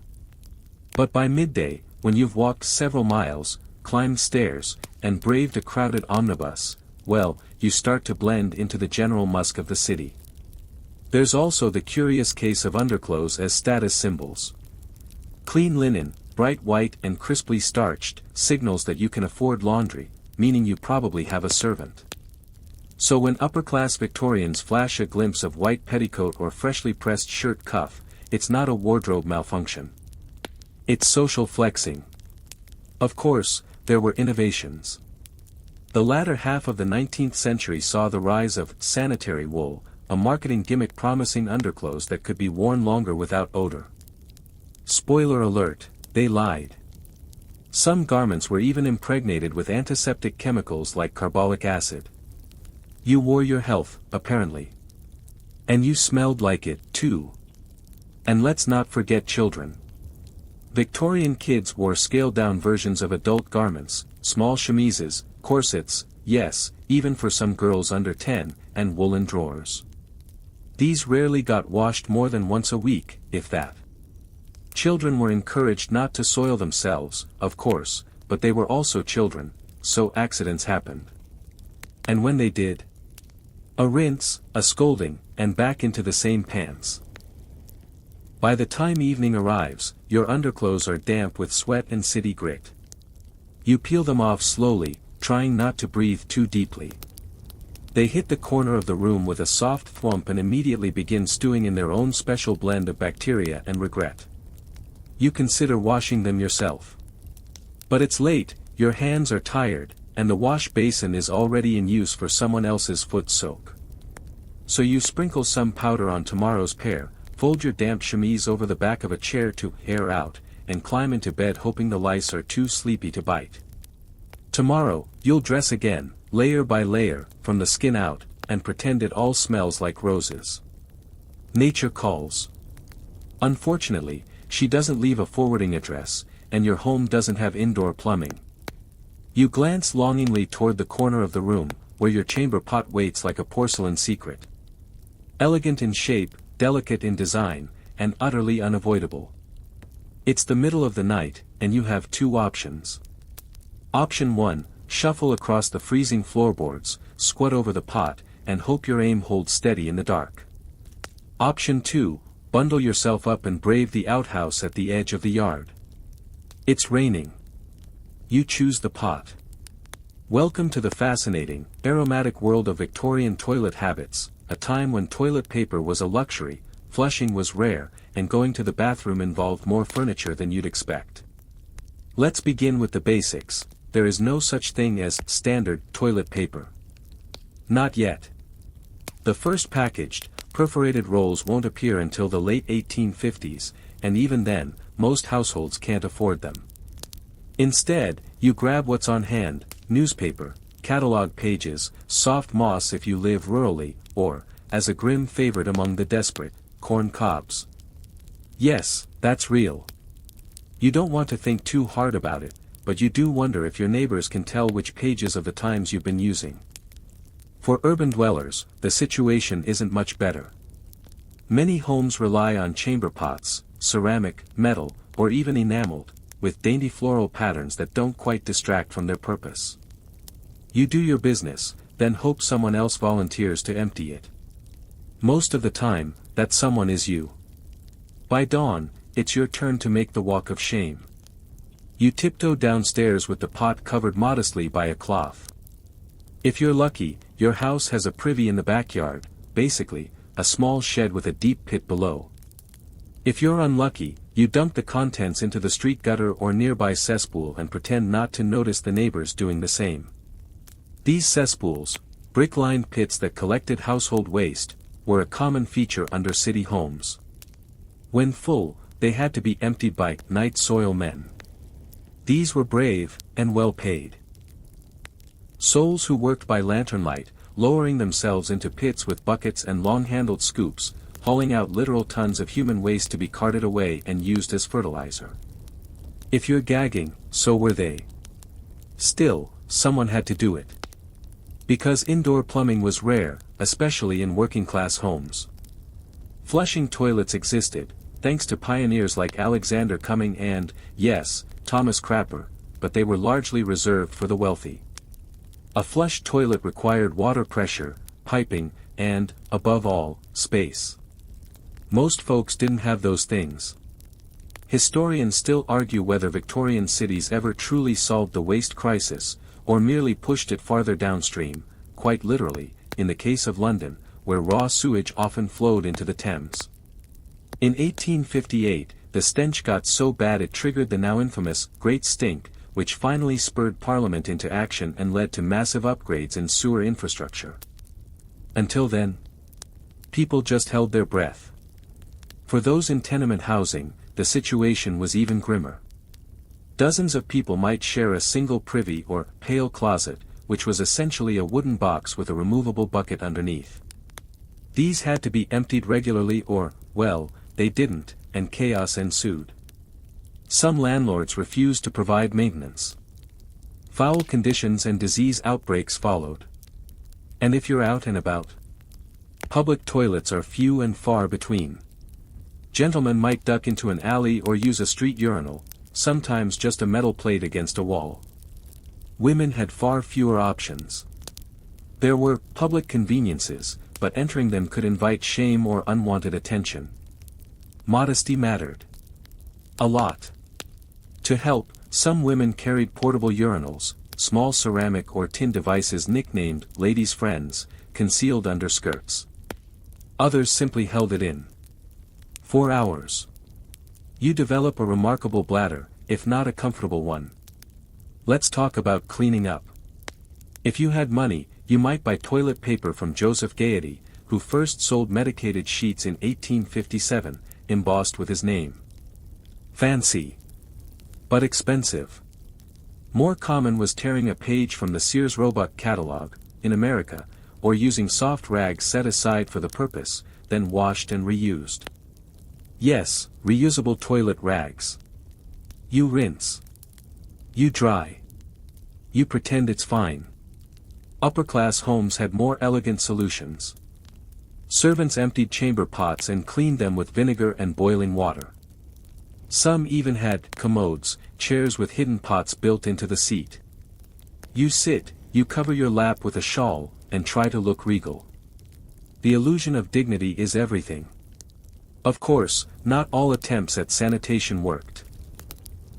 A: But by midday, when you've walked several miles, climbed stairs, and braved a crowded omnibus, well, you start to blend into the general musk of the city. There's also the curious case of underclothes as status symbols. Clean linen, bright white and crisply starched, signals that you can afford laundry, meaning you probably have a servant. So when upper-class Victorians flash a glimpse of white petticoat or freshly pressed shirt cuff, it's not a wardrobe malfunction. It's social flexing. Of course, there were innovations. The latter half of the 19th century saw the rise of sanitary wool, a marketing gimmick promising underclothes that could be worn longer without odor. Spoiler alert, they lied. Some garments were even impregnated with antiseptic chemicals like carbolic acid. You wore your health, apparently. And you smelled like it, too. And let's not forget children. Victorian kids wore scaled-down versions of adult garments, small chemises, corsets, yes, even for some girls under 10, and woolen drawers. These rarely got washed more than once a week, if that. Children were encouraged not to soil themselves, of course, but they were also children, so accidents happened. And when they did, a rinse, a scolding, and back into the same pants. By the time evening arrives, your underclothes are damp with sweat and city grit. You peel them off slowly, trying not to breathe too deeply. They hit the corner of the room with a soft thwomp and immediately begin stewing in their own special blend of bacteria and regret. You consider washing them yourself. But it's late, your hands are tired, and the wash basin is already in use for someone else's foot soak. So you sprinkle some powder on tomorrow's pair, fold your damp chemise over the back of a chair to air out, and climb into bed hoping the lice are too sleepy to bite. Tomorrow, you'll dress again, layer by layer, from the skin out, and pretend it all smells like roses. Nature calls. Unfortunately, she doesn't leave a forwarding address, and your home doesn't have indoor plumbing. You glance longingly toward the corner of the room, where your chamber pot waits like a porcelain secret. Elegant in shape, delicate in design, and utterly unavoidable. It's the middle of the night, and you have two options. Option 1, shuffle across the freezing floorboards, squat over the pot, and hope your aim holds steady in the dark. Option 2, bundle yourself up and brave the outhouse at the edge of the yard. It's raining. You choose the pot. Welcome to the fascinating, aromatic world of Victorian toilet habits, a time when toilet paper was a luxury, flushing was rare, and going to the bathroom involved more furniture than you'd expect. Let's begin with the basics. There is no such thing as standard toilet paper. Not yet. The first packaged, perforated rolls won't appear until the late 1850s, and even then, most households can't afford them. Instead, you grab what's on hand, newspaper, catalog pages, soft moss if you live rurally, or, as a grim favorite among the desperate, corn cobs. Yes, that's real. You don't want to think too hard about it, but you do wonder if your neighbors can tell which pages of the Times you've been using. For urban dwellers, the situation isn't much better. Many homes rely on chamber pots, ceramic, metal, or even enameled, with dainty floral patterns that don't quite distract from their purpose. You do your business, then hope someone else volunteers to empty it. Most of the time, that someone is you. By dawn, it's your turn to make the walk of shame. You tiptoe downstairs with the pot covered modestly by a cloth. If you're lucky, your house has a privy in the backyard, basically, a small shed with a deep pit below. If you're unlucky, you dump the contents into the street gutter or nearby cesspool and pretend not to notice the neighbors doing the same. These cesspools, brick-lined pits that collected household waste, were a common feature under city homes. When full, they had to be emptied by night soil men. These were brave, and well paid. Souls who worked by lantern light, lowering themselves into pits with buckets and long-handled scoops, hauling out literal tons of human waste to be carted away and used as fertilizer. If you're gagging, so were they. Still, someone had to do it. Because indoor plumbing was rare, especially in working-class homes. Flushing toilets existed, thanks to pioneers like Alexander Cumming and, yes, Thomas Crapper, but they were largely reserved for the wealthy. A flush toilet required water pressure, piping, and, above all, space. Most folks didn't have those things. Historians still argue whether Victorian cities ever truly solved the waste crisis, or merely pushed it farther downstream, quite literally, in the case of London, where raw sewage often flowed into the Thames. In 1858, the stench got so bad it triggered the now infamous Great Stink, which finally spurred Parliament into action and led to massive upgrades in sewer infrastructure. Until then, people just held their breath. For those in tenement housing, the situation was even grimmer. Dozens of people might share a single privy or pail closet, which was essentially a wooden box with a removable bucket underneath. These had to be emptied regularly or, well, they didn't, and chaos ensued. Some landlords refused to provide maintenance. Foul conditions and disease outbreaks followed. And if you're out and about, public toilets are few and far between. Gentlemen might duck into an alley or use a street urinal, sometimes just a metal plate against a wall. Women had far fewer options. There were public conveniences, but entering them could invite shame or unwanted attention. Modesty mattered. A lot. To help, some women carried portable urinals, small ceramic or tin devices nicknamed ladies' friends, concealed under skirts. Others simply held it in. For hours. You develop a remarkable bladder, if not a comfortable one. Let's talk about cleaning up. If you had money, you might buy toilet paper from Joseph Gaiety, who first sold medicated sheets in 1857, embossed with his name. Fancy. But expensive. More common was tearing a page from the Sears Roebuck catalog, in America, or using soft rags set aside for the purpose, then washed and reused. Yes, reusable toilet rags. You rinse. You dry. You pretend it's fine. Upper-class homes had more elegant solutions. Servants emptied chamber pots and cleaned them with vinegar and boiling water. Some even had commodes, chairs with hidden pots built into the seat. You sit, you cover your lap with a shawl, and try to look regal. The illusion of dignity is everything. Of course, not all attempts at sanitation worked.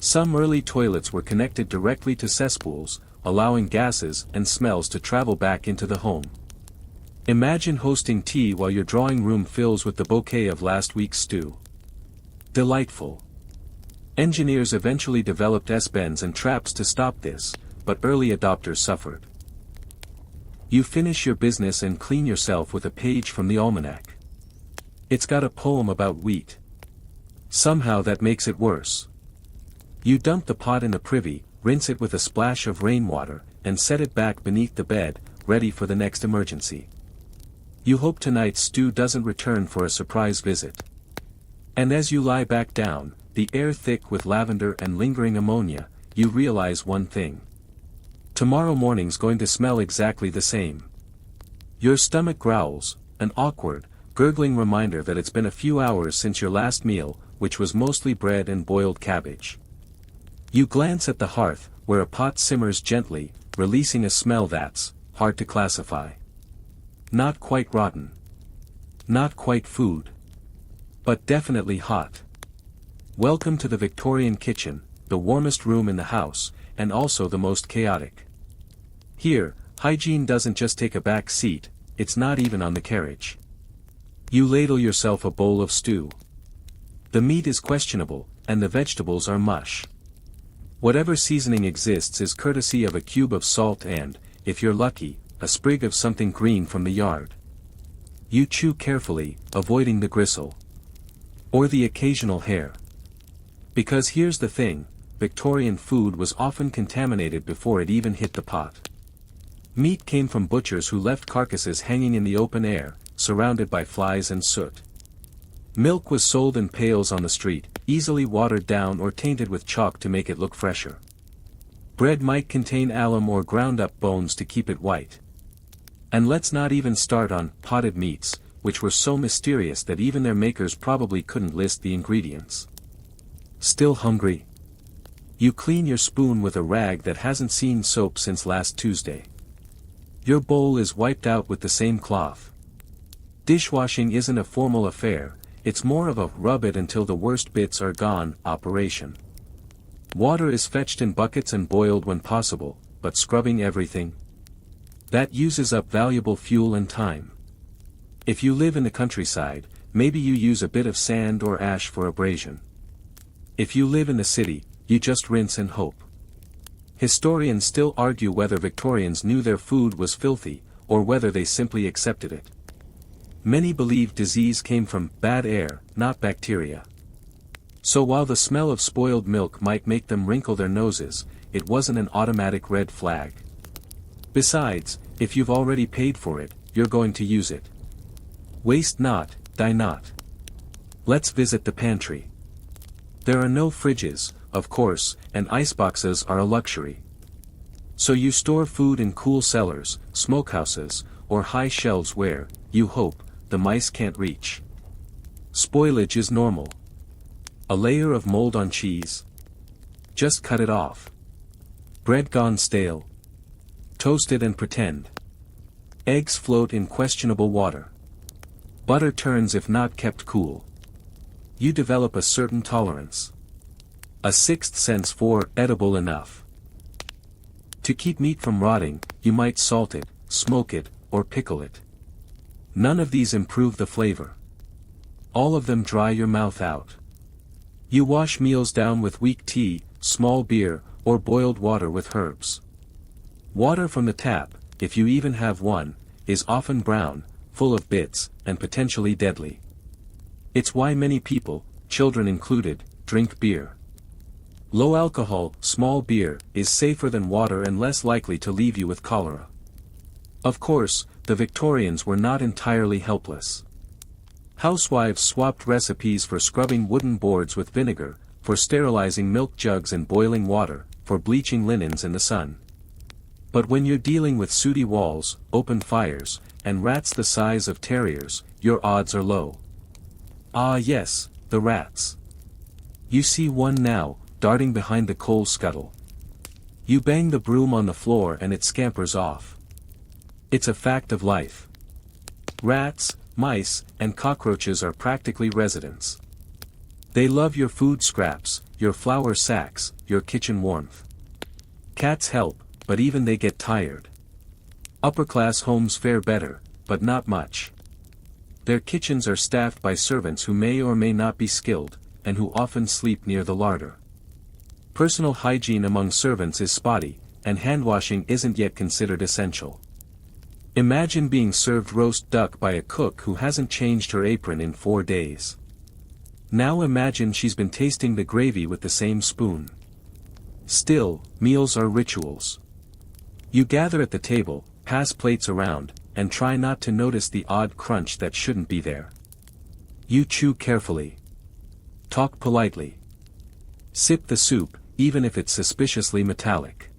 A: Some early toilets were connected directly to cesspools, allowing gases and smells to travel back into the home. Imagine hosting tea while your drawing room fills with the bouquet of last week's stew. Delightful. Engineers eventually developed S-bends and traps to stop this, but early adopters suffered. You finish your business and clean yourself with a page from the almanac. It's got a poem about wheat. Somehow that makes it worse. You dump the pot in the privy, rinse it with a splash of rainwater, and set it back beneath the bed, ready for the next emergency. You hope tonight's stew doesn't return for a surprise visit. And as you lie back down, the air thick with lavender and lingering ammonia, you realize one thing. Tomorrow morning's going to smell exactly the same. Your stomach growls, an awkward, gurgling reminder that it's been a few hours since your last meal, which was mostly bread and boiled cabbage. You glance at the hearth, where a pot simmers gently, releasing a smell that's hard to classify. Not quite rotten. Not quite food. But definitely hot. Welcome to the Victorian kitchen, the warmest room in the house, and also the most chaotic. Here, hygiene doesn't just take a back seat, it's not even on the carriage. You ladle yourself a bowl of stew. The meat is questionable, and the vegetables are mush. Whatever seasoning exists is courtesy of a cube of salt and, if you're lucky, a sprig of something green from the yard. You chew carefully, avoiding the gristle. Or the occasional hair. Because here's the thing, Victorian food was often contaminated before it even hit the pot. Meat came from butchers who left carcasses hanging in the open air, surrounded by flies and soot. Milk was sold in pails on the street, easily watered down or tainted with chalk to make it look fresher. Bread might contain alum or ground-up bones to keep it white. And let's not even start on potted meats, which were so mysterious that even their makers probably couldn't list the ingredients. Still hungry? You clean your spoon with a rag that hasn't seen soap since last Tuesday. Your bowl is wiped out with the same cloth. Dishwashing isn't a formal affair, it's more of a rub it until the worst bits are gone operation. Water is fetched in buckets and boiled when possible, but scrubbing everything? That uses up valuable fuel and time. If you live in the countryside, maybe you use a bit of sand or ash for abrasion. If you live in the city, you just rinse and hope. Historians still argue whether Victorians knew their food was filthy, or whether they simply accepted it. Many believe disease came from bad air, not bacteria. So while the smell of spoiled milk might make them wrinkle their noses, it wasn't an automatic red flag. Besides, if you've already paid for it, you're going to use it. Waste not, die not. Let's visit the pantry. There are no fridges, of course, and iceboxes are a luxury. So you store food in cool cellars, smokehouses, or high shelves where, you hope, the mice can't reach. Spoilage is normal. A layer of mold on cheese? Just cut it off. Bread gone stale? Toast it and pretend. Eggs float in questionable water. Butter turns if not kept cool. You develop a certain tolerance. A sixth sense for edible enough. To keep meat from rotting, you might salt it, smoke it, or pickle it. None of these improve the flavor. All of them dry your mouth out. You wash meals down with weak tea, small beer, or boiled water with herbs. Water from the tap, if you even have one, is often brown, full of bits, and potentially deadly. It's why many people, children included, drink beer. Low alcohol, small beer, is safer than water and less likely to leave you with cholera. Of course, the Victorians were not entirely helpless. Housewives swapped recipes for scrubbing wooden boards with vinegar, for sterilizing milk jugs in boiling water, for bleaching linens in the sun. But when you're dealing with sooty walls, open fires, and rats the size of terriers, your odds are low. Ah yes, the rats. You see one now, darting behind the coal scuttle. You bang the broom on the floor and it scampers off. It's a fact of life. Rats, mice, and cockroaches are practically residents. They love your food scraps, your flour sacks, your kitchen warmth. Cats help, but even they get tired. Upper-class homes fare better, but not much. Their kitchens are staffed by servants who may or may not be skilled, and who often sleep near the larder. Personal hygiene among servants is spotty, and hand-washing isn't yet considered essential. Imagine being served roast duck by a cook who hasn't changed her apron in 4 days. Now imagine she's been tasting the gravy with the same spoon. Still, meals are rituals. You gather at the table, pass plates around, and try not to notice the odd crunch that shouldn't be there. You chew carefully. Talk politely. Sip the soup, even if it's suspiciously metallic.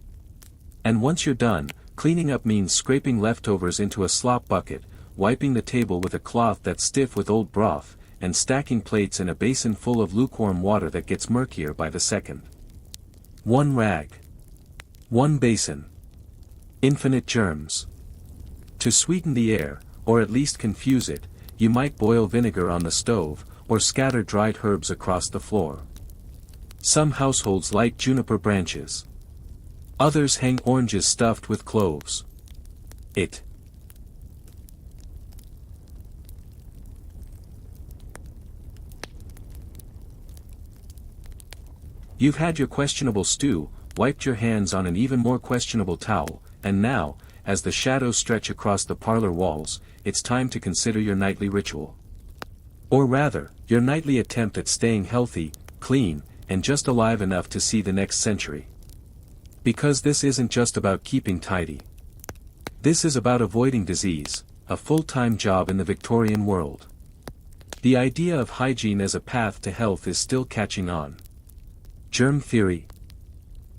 A: And once you're done, cleaning up means scraping leftovers into a slop bucket, wiping the table with a cloth that's stiff with old broth, and stacking plates in a basin full of lukewarm water that gets murkier by the second. One rag. One basin. Infinite germs. To sweeten the air, or at least confuse it, you might boil vinegar on the stove, or scatter dried herbs across the floor. Some households like juniper branches. Others hang oranges stuffed with cloves. You've had your questionable stew, wiped your hands on an even more questionable towel, and now, as the shadows stretch across the parlor walls, it's time to consider your nightly ritual. Or rather, your nightly attempt at staying healthy, clean, and just alive enough to see the next century. Because this isn't just about keeping tidy. This is about avoiding disease, a full-time job in the Victorian world. The idea of hygiene as a path to health is still catching on. Germ theory.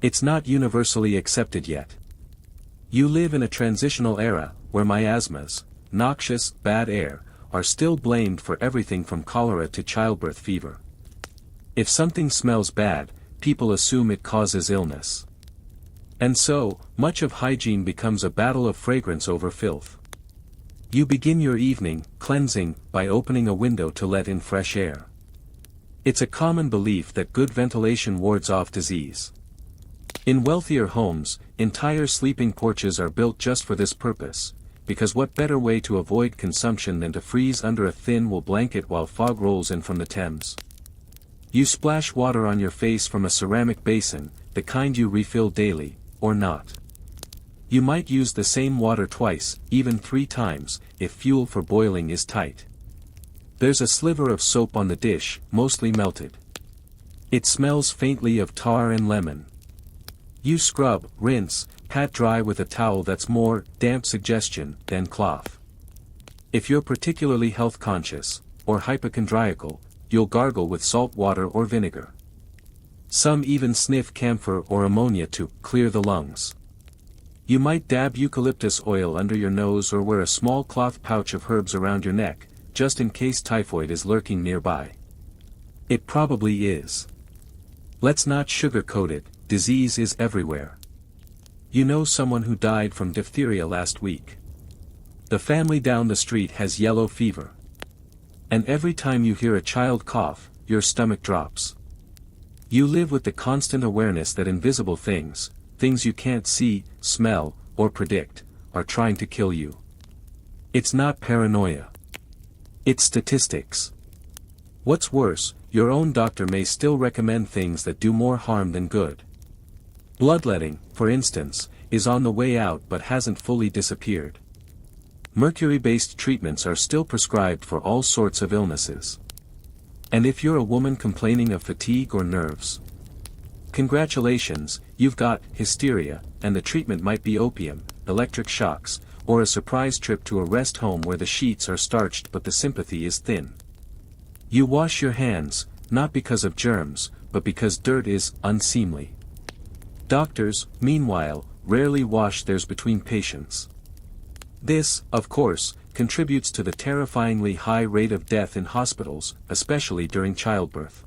A: It's not universally accepted yet. You live in a transitional era, where miasmas, noxious, bad air, are still blamed for everything from cholera to childbirth fever. If something smells bad, people assume it causes illness. And so, much of hygiene becomes a battle of fragrance over filth. You begin your evening cleansing by opening a window to let in fresh air. It's a common belief that good ventilation wards off disease. In wealthier homes, entire sleeping porches are built just for this purpose, because what better way to avoid consumption than to freeze under a thin wool blanket while fog rolls in from the Thames? You splash water on your face from a ceramic basin, the kind you refill daily, or not. You might use the same water twice, even 3 times, if fuel for boiling is tight. There's a sliver of soap on the dish, mostly melted. It smells faintly of tar and lemon. You scrub, rinse, pat dry with a towel that's more damp suggestion than cloth. If you're particularly health conscious, or hypochondriacal, you'll gargle with salt water or vinegar. Some even sniff camphor or ammonia to clear the lungs. You might dab eucalyptus oil under your nose or wear a small cloth pouch of herbs around your neck, just in case typhoid is lurking nearby. It probably is. Let's not sugarcoat it, disease is everywhere. You know someone who died from diphtheria last week. The family down the street has yellow fever. And every time you hear a child cough, your stomach drops. You live with the constant awareness that invisible things, things you can't see, smell, or predict, are trying to kill you. It's not paranoia. It's statistics. What's worse, your own doctor may still recommend things that do more harm than good. Bloodletting, for instance, is on the way out but hasn't fully disappeared. Mercury-based treatments are still prescribed for all sorts of illnesses. And if you're a woman complaining of fatigue or nerves, congratulations, you've got hysteria, and the treatment might be opium, electric shocks, or a surprise trip to a rest home where the sheets are starched but the sympathy is thin. You wash your hands, not because of germs, but because dirt is unseemly. Doctors, meanwhile, rarely wash theirs between patients. This, of course, contributes to the terrifyingly high rate of death in hospitals, especially during childbirth.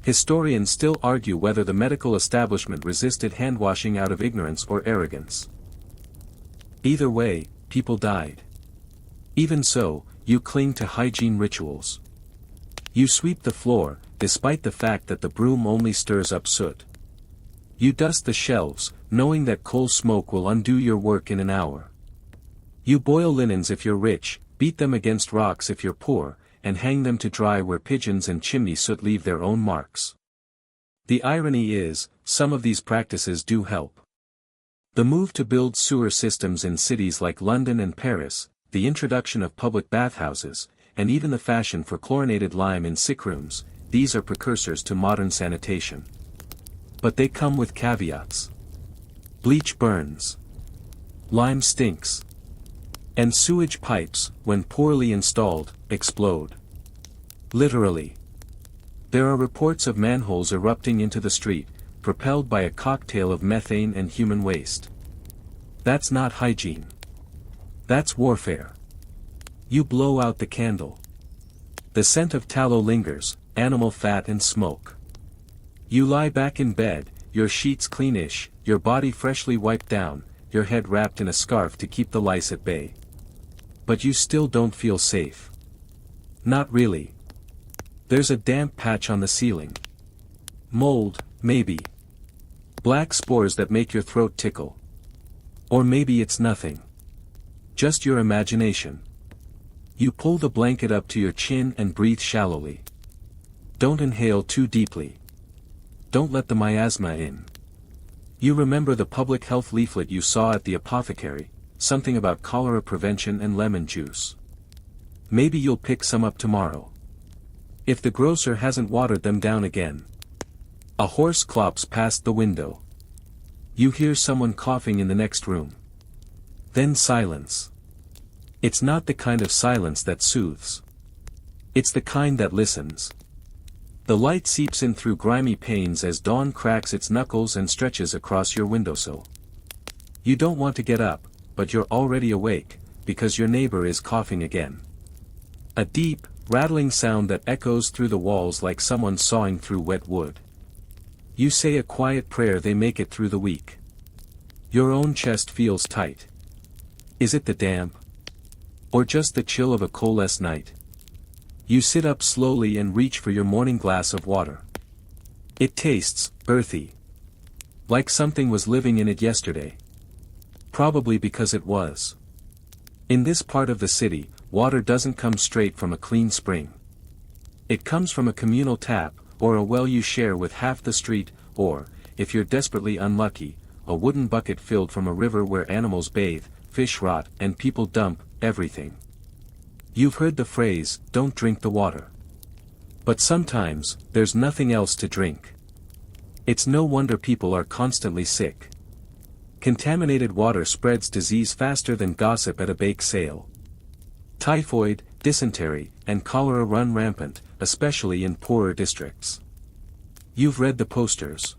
A: Historians still argue whether the medical establishment resisted hand-washing out of ignorance or arrogance. Either way, people died. Even so, you cling to hygiene rituals. You sweep the floor, despite the fact that the broom only stirs up soot. You dust the shelves, knowing that coal smoke will undo your work in an hour. You boil linens if you're rich, beat them against rocks if you're poor, and hang them to dry where pigeons and chimney soot leave their own marks. The irony is, some of these practices do help. The move to build sewer systems in cities like London and Paris, the introduction of public bathhouses, and even the fashion for chlorinated lime in sick rooms, these are precursors to modern sanitation. But they come with caveats. Bleach burns. Lime stinks. And sewage pipes, when poorly installed, explode. Literally. There are reports of manholes erupting into the street, propelled by a cocktail of methane and human waste. That's not hygiene. That's warfare. You blow out the candle. The scent of tallow lingers, animal fat and smoke. You lie back in bed, your sheets cleanish, your body freshly wiped down, your head wrapped in a scarf to keep the lice at bay. But you still don't feel safe. Not really. There's a damp patch on the ceiling. Mold, maybe. Black spores that make your throat tickle. Or maybe it's nothing. Just your imagination. You pull the blanket up to your chin and breathe shallowly. Don't inhale too deeply. Don't let the miasma in. You remember the public health leaflet you saw at the apothecary, something about cholera prevention and lemon juice. Maybe you'll pick some up tomorrow. If the grocer hasn't watered them down again. A horse clops past the window. You hear someone coughing in the next room. Then silence. It's not the kind of silence that soothes. It's the kind that listens. The light seeps in through grimy panes as dawn cracks its knuckles and stretches across your windowsill. You don't want to get up, but you're already awake, because your neighbor is coughing again. A deep, rattling sound that echoes through the walls like someone sawing through wet wood. You say a quiet prayer they make it through the week. Your own chest feels tight. Is it the damp? Or just the chill of a coalless night? You sit up slowly and reach for your morning glass of water. It tastes earthy. Like something was living in it yesterday. Probably because it was. In this part of the city, water doesn't come straight from a clean spring. It comes from a communal tap, or a well you share with half the street, or, if you're desperately unlucky, a wooden bucket filled from a river where animals bathe, fish rot, and people dump everything. You've heard the phrase, don't drink the water. But sometimes, there's nothing else to drink. It's no wonder people are constantly sick. Contaminated water spreads disease faster than gossip at a bake sale. Typhoid, dysentery, and cholera run rampant, especially in poorer districts. You've read the posters.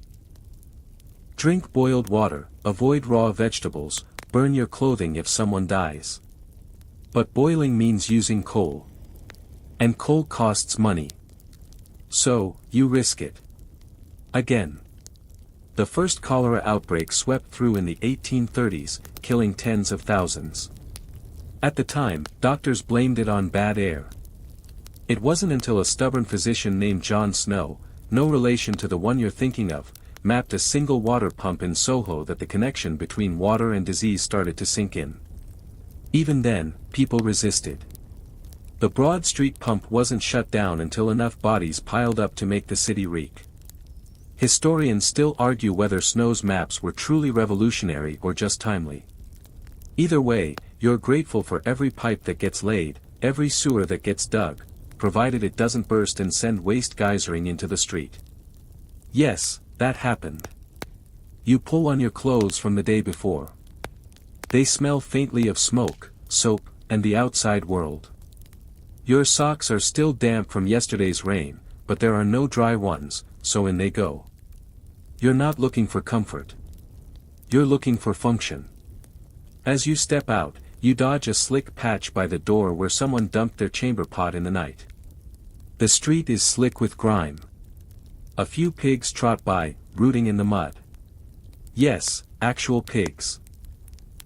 A: Drink boiled water, avoid raw vegetables, burn your clothing if someone dies. But boiling means using coal. And coal costs money. So, you risk it. Again. The first cholera outbreak swept through in the 1830s, killing tens of thousands. At the time, doctors blamed it on bad air. It wasn't until a stubborn physician named John Snow, no relation to the one you're thinking of, mapped a single water pump in Soho that the connection between water and disease started to sink in. Even then, people resisted. The Broad Street pump wasn't shut down until enough bodies piled up to make the city reek. Historians still argue whether Snow's maps were truly revolutionary or just timely. Either way, you're grateful for every pipe that gets laid, every sewer that gets dug, provided it doesn't burst and send waste geysering into the street. Yes, that happened. You pull on your clothes from the day before. They smell faintly of smoke, soap, and the outside world. Your socks are still damp from yesterday's rain, but there are no dry ones, so in they go. You're not looking for comfort. You're looking for function. As you step out, you dodge a slick patch by the door where someone dumped their chamber pot in the night. The street is slick with grime. A few pigs trot by, rooting in the mud. Yes, actual pigs.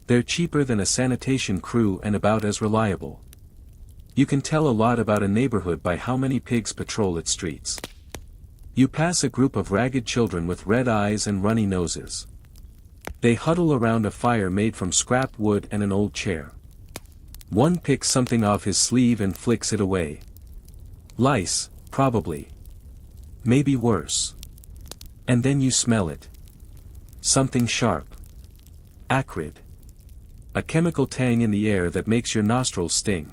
A: They're cheaper than a sanitation crew and about as reliable. You can tell a lot about a neighborhood by how many pigs patrol its streets. You pass a group of ragged children with red eyes and runny noses. They huddle around a fire made from scrap wood and an old chair. One picks something off his sleeve and flicks it away. Lice, probably. Maybe worse. And then you smell it. Something sharp. Acrid. A chemical tang in the air that makes your nostrils sting.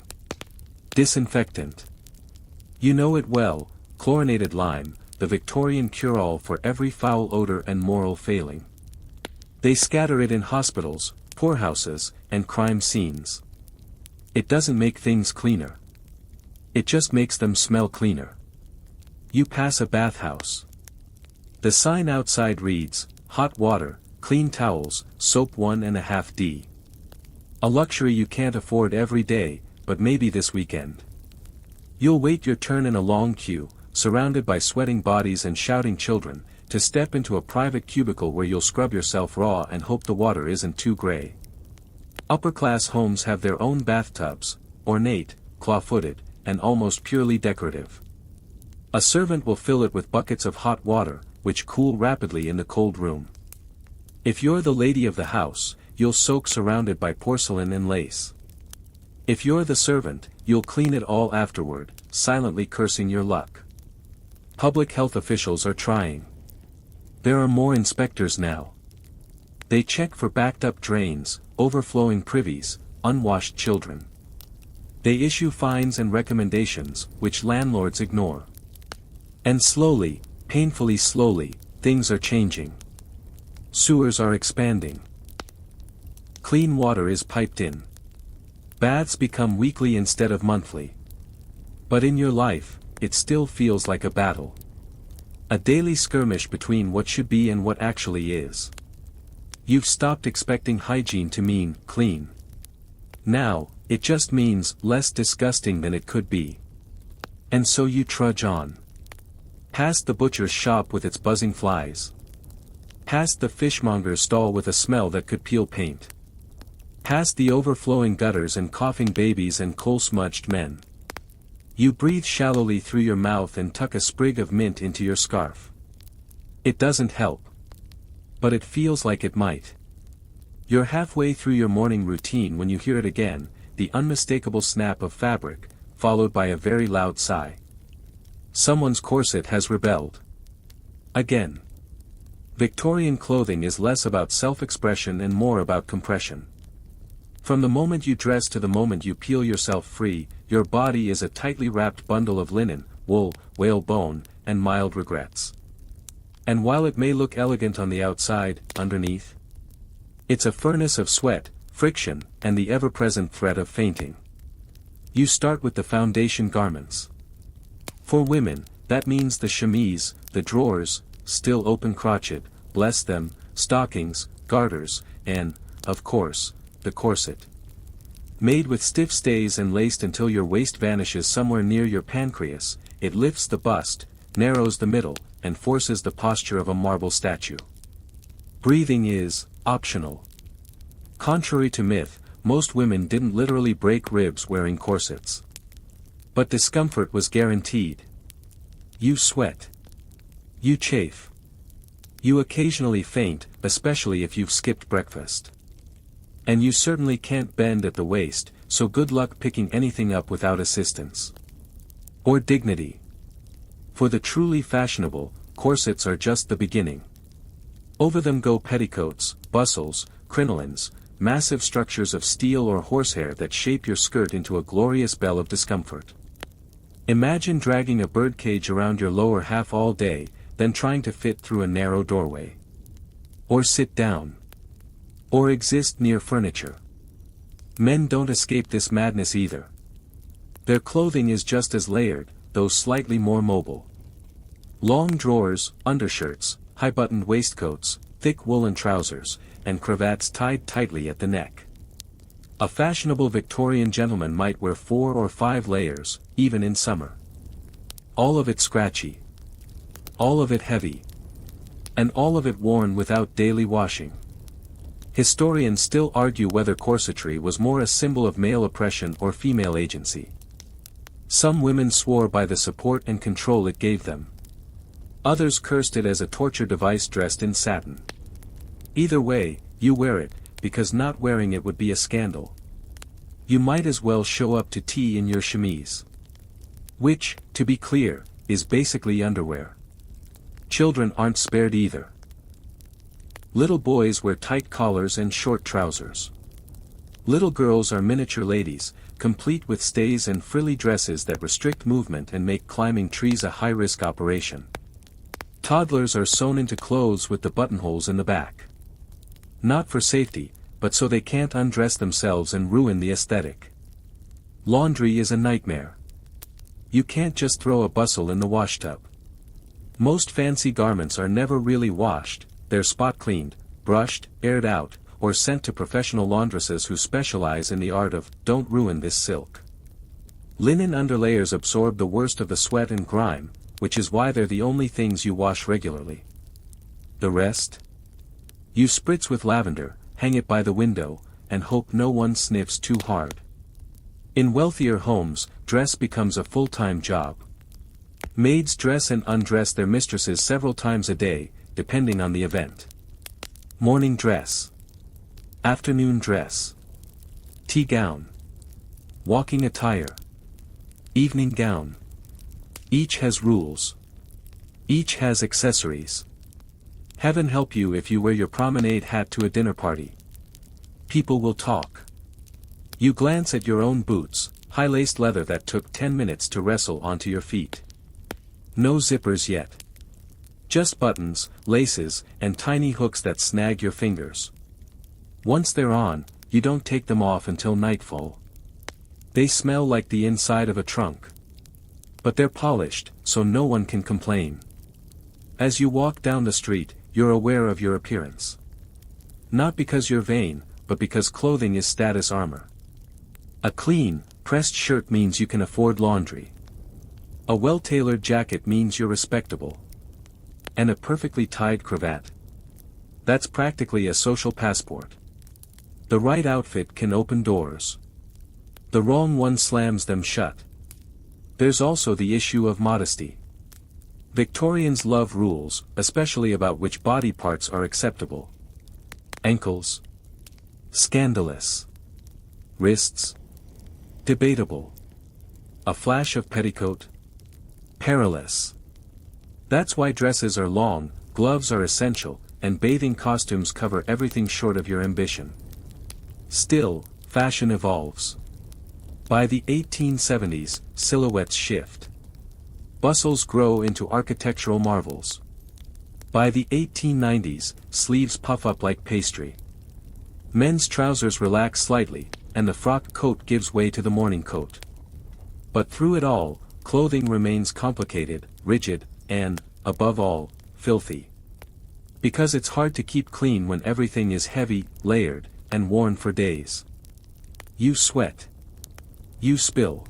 A: Disinfectant. You know it well, chlorinated lime, the Victorian cure-all for every foul odor and moral failing. They scatter it in hospitals, poorhouses, and crime scenes. It doesn't make things cleaner. It just makes them smell cleaner. You pass a bathhouse. The sign outside reads, hot water, clean towels, soap 1.5D. A luxury you can't afford every day, but maybe this weekend. You'll wait your turn in a long queue, surrounded by sweating bodies and shouting children, to step into a private cubicle where you'll scrub yourself raw and hope the water isn't too gray. Upper-class homes have their own bathtubs, ornate, claw-footed, and almost purely decorative. A servant will fill it with buckets of hot water, which cool rapidly in the cold room. If you're the lady of the house, you'll soak surrounded by porcelain and lace. If you're the servant, you'll clean it all afterward, silently cursing your luck. Public health officials are trying. There are more inspectors now. They check for backed-up drains, overflowing privies, unwashed children. They issue fines and recommendations, which landlords ignore. And slowly, painfully slowly, things are changing. Sewers are expanding. Clean water is piped in. Baths become weekly instead of monthly. But in your life, it still feels like a battle. A daily skirmish between what should be and what actually is. You've stopped expecting hygiene to mean clean. Now, it just means less disgusting than it could be. And so you trudge on. Past the butcher's shop with its buzzing flies. Past the fishmonger's stall with a smell that could peel paint. Past the overflowing gutters and coughing babies and coal-smudged men. You breathe shallowly through your mouth and tuck a sprig of mint into your scarf. It doesn't help. But it feels like it might. You're halfway through your morning routine when you hear it again, the unmistakable snap of fabric, followed by a very loud sigh. Someone's corset has rebelled. Again. Victorian clothing is less about self-expression and more about compression. From the moment you dress to the moment you peel yourself free, your body is a tightly wrapped bundle of linen, wool, whalebone, and mild regrets. And while it may look elegant on the outside, underneath, it's a furnace of sweat, friction, and the ever-present threat of fainting. You start with the foundation garments. For women, that means the chemise, the drawers, still open-crotched, bless them, stockings, garters, and, of course, the corset. Made with stiff stays and laced until your waist vanishes somewhere near your pancreas, it lifts the bust, narrows the middle, and forces the posture of a marble statue. Breathing is optional. Contrary to myth, most women didn't literally break ribs wearing corsets. But discomfort was guaranteed. You sweat. You chafe. You occasionally faint, especially if you've skipped breakfast. And you certainly can't bend at the waist, so good luck picking anything up without assistance. Or dignity. For the truly fashionable, corsets are just the beginning. Over them go petticoats, bustles, crinolines, massive structures of steel or horsehair that shape your skirt into a glorious bell of discomfort. Imagine dragging a birdcage around your lower half all day, then trying to fit through a narrow doorway. Or sit down. Or exist near furniture. Men don't escape this madness either. Their clothing is just as layered, though slightly more mobile. Long drawers, undershirts, high-buttoned waistcoats, thick woolen trousers, and cravats tied tightly at the neck. A fashionable Victorian gentleman might wear 4 or 5 layers, even in summer. All of it scratchy. All of it heavy. And all of it worn without daily washing. Historians still argue whether corsetry was more a symbol of male oppression or female agency. Some women swore by the support and control it gave them. Others cursed it as a torture device dressed in satin. Either way, you wear it, because not wearing it would be a scandal. You might as well show up to tea in your chemise. Which, to be clear, is basically underwear. Children aren't spared either. Little boys wear tight collars and short trousers. Little girls are miniature ladies, complete with stays and frilly dresses that restrict movement and make climbing trees a high-risk operation. Toddlers are sewn into clothes with the buttonholes in the back. Not for safety, but so they can't undress themselves and ruin the aesthetic. Laundry is a nightmare. You can't just throw a bustle in the washtub. Most fancy garments are never really washed, they're spot cleaned, brushed, aired out, or sent to professional laundresses who specialize in the art of, don't ruin this silk. Linen underlayers absorb the worst of the sweat and grime, which is why they're the only things you wash regularly. The rest? You spritz with lavender, hang it by the window, and hope no one sniffs too hard. In wealthier homes, dress becomes a full-time job. Maids dress and undress their mistresses several times a day, depending on the event. Morning dress. Afternoon dress. Tea gown. Walking attire. Evening gown. Each has rules. Each has accessories. Heaven help you if you wear your promenade hat to a dinner party. People will talk. You glance at your own boots, high-laced leather that took 10 minutes to wrestle onto your feet. No zippers yet. Just buttons, laces, and tiny hooks that snag your fingers. Once they're on, you don't take them off until nightfall. They smell like the inside of a trunk. But they're polished, so no one can complain. As you walk down the street, you're aware of your appearance. Not because you're vain, but because clothing is status armor. A clean, pressed shirt means you can afford laundry. A well-tailored jacket means you're respectable. And a perfectly tied cravat. That's practically a social passport. The right outfit can open doors. The wrong one slams them shut. There's also the issue of modesty. Victorians love rules, especially about which body parts are acceptable. Ankles. Scandalous. Wrists. Debatable. A flash of petticoat. Perilous. That's why dresses are long, gloves are essential, and bathing costumes cover everything short of your ambition. Still, fashion evolves. By the 1870s, silhouettes shift. Bustles grow into architectural marvels. By the 1890s, sleeves puff up like pastry. Men's trousers relax slightly, and the frock coat gives way to the morning coat. But through it all, clothing remains complicated, rigid, and, above all, filthy. Because it's hard to keep clean when everything is heavy, layered, and worn for days. You sweat. You spill.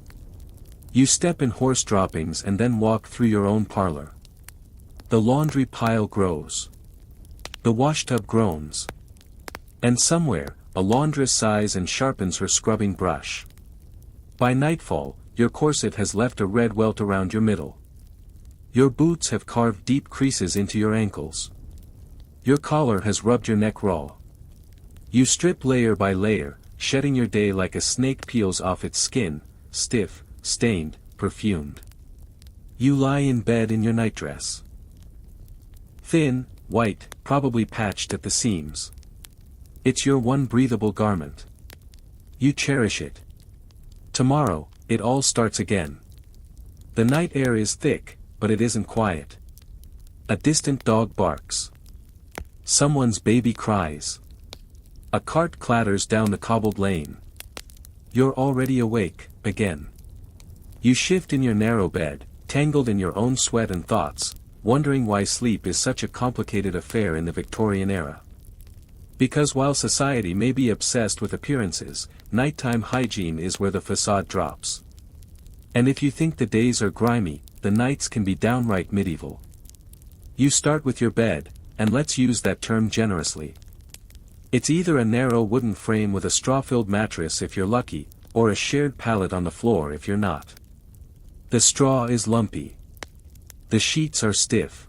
A: You step in horse droppings and then walk through your own parlor. The laundry pile grows. The washtub groans. And somewhere, a laundress sighs and sharpens her scrubbing brush. By nightfall, your corset has left a red welt around your middle. Your boots have carved deep creases into your ankles. Your collar has rubbed your neck raw. You strip layer by layer, shedding your day like a snake peels off its skin, stiff, stained, perfumed. You lie in bed in your nightdress. Thin, white, probably patched at the seams. It's your one breathable garment. You cherish it. Tomorrow, it all starts again. The night air is thick, but it isn't quiet. A distant dog barks. Someone's baby cries. A cart clatters down the cobbled lane. You're already awake, again. You shift in your narrow bed, tangled in your own sweat and thoughts, wondering why sleep is such a complicated affair in the Victorian era. Because while society may be obsessed with appearances, nighttime hygiene is where the facade drops. And if you think the days are grimy, the nights can be downright medieval. You start with your bed, and let's use that term generously. It's either a narrow wooden frame with a straw-filled mattress if you're lucky, or a shared pallet on the floor if you're not. The straw is lumpy. The sheets are stiff.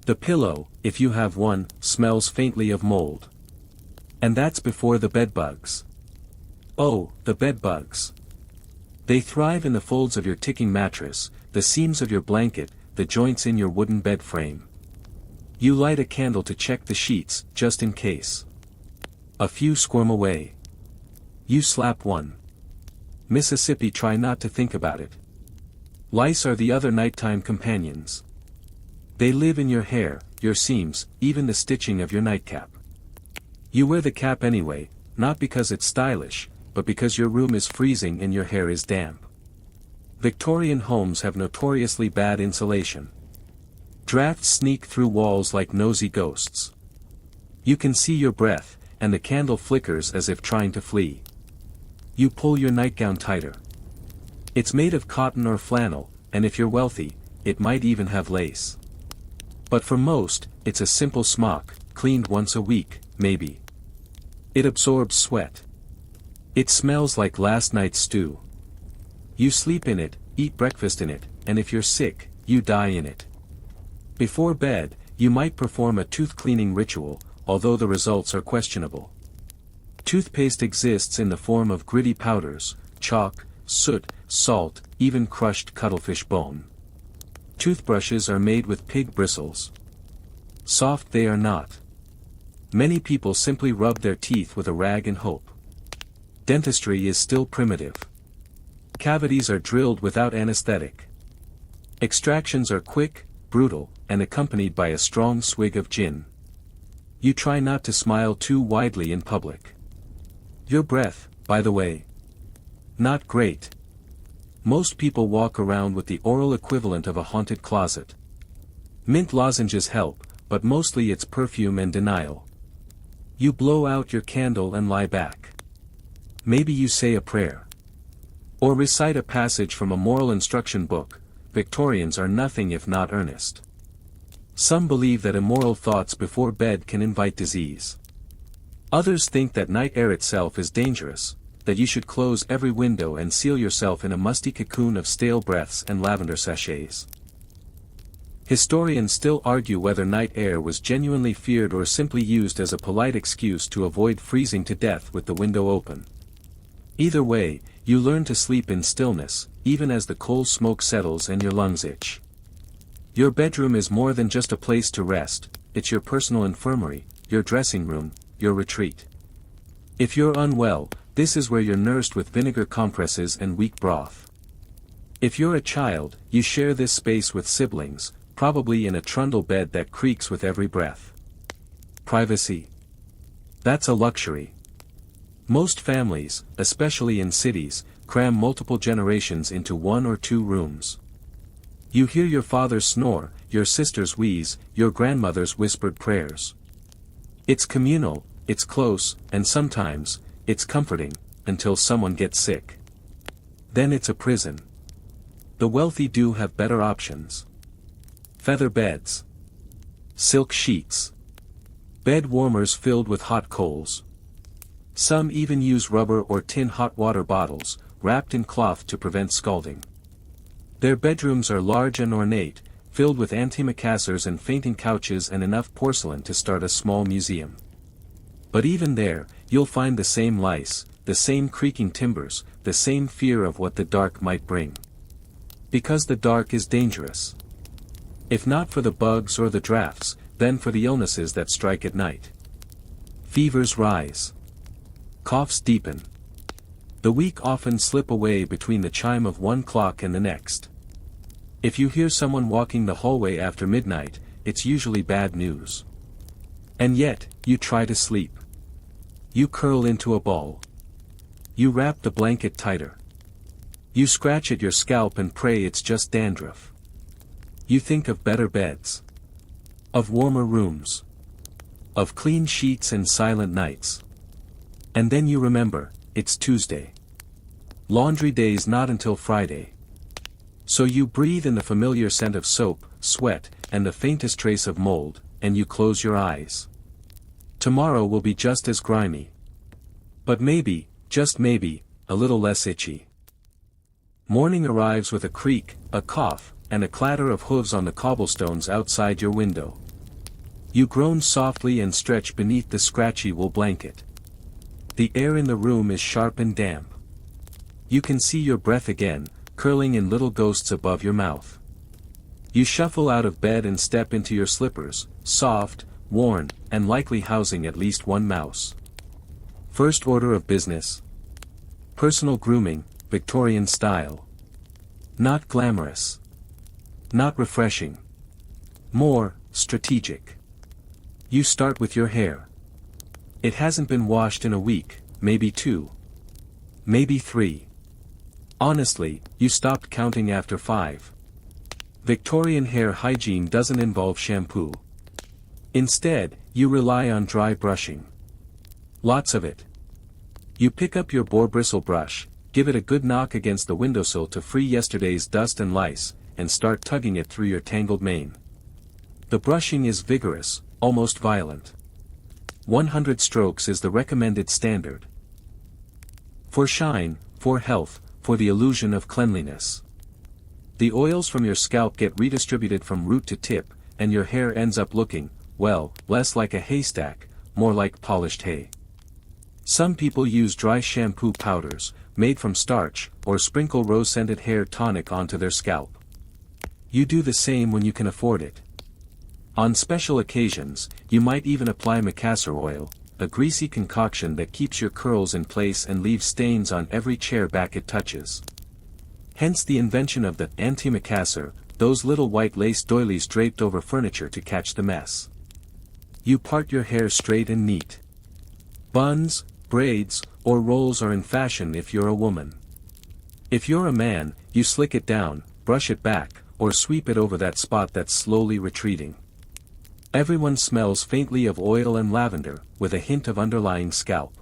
A: The pillow, if you have one, smells faintly of mold. And that's before the bedbugs. Oh, the bedbugs. They thrive in the folds of your ticking mattress, the seams of your blanket, the joints in your wooden bed frame. You light a candle to check the sheets, just in case. A few squirm away. You slap one. Mississippi, try not to think about it. Lice are the other nighttime companions. They live in your hair, your seams, even the stitching of your nightcap. You wear the cap anyway, not because it's stylish, but because your room is freezing and your hair is damp. Victorian homes have notoriously bad insulation. Drafts sneak through walls like nosy ghosts. You can see your breath, and the candle flickers as if trying to flee. You pull your nightgown tighter. It's made of cotton or flannel, and if you're wealthy, it might even have lace. But for most, it's a simple smock, cleaned once a week, maybe. It absorbs sweat. It smells like last night's stew. You sleep in it, eat breakfast in it, and if you're sick, you die in it. Before bed, you might perform a tooth cleaning ritual, although the results are questionable. Toothpaste exists in the form of gritty powders, chalk, soot, salt, even crushed cuttlefish bone. Toothbrushes are made with pig bristles. Soft they are not. Many people simply rub their teeth with a rag and hope. Dentistry is still primitive. Cavities are drilled without anesthetic. Extractions are quick, brutal, and accompanied by a strong swig of gin. You try not to smile too widely in public. Your breath, by the way. Not great. Most people walk around with the oral equivalent of a haunted closet. Mint lozenges help, but mostly it's perfume and denial. You blow out your candle and lie back. Maybe you say a prayer. Or recite a passage from a moral instruction book. Victorians are nothing if not earnest. Some believe that immoral thoughts before bed can invite disease. Others think that night air itself is dangerous, that you should close every window and seal yourself in a musty cocoon of stale breaths and lavender sachets. Historians still argue whether night air was genuinely feared or simply used as a polite excuse to avoid freezing to death with the window open. Either way, you learn to sleep in stillness, even as the coal smoke settles and your lungs itch. Your bedroom is more than just a place to rest, it's your personal infirmary, your dressing room, your retreat. If you're unwell, this is where you're nursed with vinegar compresses and weak broth. If you're a child, you share this space with siblings, probably in a trundle bed that creaks with every breath. Privacy. That's a luxury. Most families, especially in cities, cram multiple generations into 1 or 2 rooms. You hear your father's snore, your sister's wheeze, your grandmother's whispered prayers. It's communal, it's close, and sometimes, it's comforting, until someone gets sick. Then it's a prison. The wealthy do have better options. Feather beds. Silk sheets. Bed warmers filled with hot coals. Some even use rubber or tin hot water bottles, wrapped in cloth to prevent scalding. Their bedrooms are large and ornate, filled with antimacassars and fainting couches and enough porcelain to start a small museum. But even there, you'll find the same lice, the same creaking timbers, the same fear of what the dark might bring. Because the dark is dangerous. If not for the bugs or the drafts, then for the illnesses that strike at night. Fevers rise. Coughs deepen. The weak often slip away between the chime of one clock and the next. If you hear someone walking the hallway after midnight, it's usually bad news. And yet, you try to sleep. You curl into a ball. You wrap the blanket tighter. You scratch at your scalp and pray it's just dandruff. You think of better beds. Of warmer rooms. Of clean sheets and silent nights. And then you remember, it's Tuesday. Laundry day's not until Friday. So you breathe in the familiar scent of soap, sweat, and the faintest trace of mold, and you close your eyes. Tomorrow will be just as grimy. But maybe, just maybe, a little less itchy. Morning arrives with a creak, a cough, and a clatter of hooves on the cobblestones outside your window. You groan softly and stretch beneath the scratchy wool blanket. The air in the room is sharp and damp. You can see your breath again, curling in little ghosts above your mouth. You shuffle out of bed and step into your slippers, soft, worn, and likely housing at least one mouse. First order of business. Personal grooming, Victorian style. Not glamorous. Not refreshing. More, strategic. You start with your hair. It hasn't been washed in a week, maybe 2. Maybe 3. Honestly, you stopped counting after 5. Victorian hair hygiene doesn't involve shampoo. Instead, you rely on dry brushing. Lots of it. You pick up your boar bristle brush, give it a good knock against the windowsill to free yesterday's dust and lice, and start tugging it through your tangled mane. The brushing is vigorous, almost violent. 100 strokes is the recommended standard. For shine, for health, for the illusion of cleanliness. The oils from your scalp get redistributed from root to tip, and your hair ends up looking, well, less like a haystack, more like polished hay. Some people use dry shampoo powders, made from starch, or sprinkle rose-scented hair tonic onto their scalp. You do the same when you can afford it. On special occasions, you might even apply macassar oil, a greasy concoction that keeps your curls in place and leaves stains on every chair back it touches. Hence the invention of the antimacassar, those little white lace doilies draped over furniture to catch the mess. You part your hair straight and neat. Buns, braids, or rolls are in fashion if you're a woman. If you're a man, you slick it down, brush it back, or sweep it over that spot that's slowly retreating. Everyone smells faintly of oil and lavender, with a hint of underlying scalp.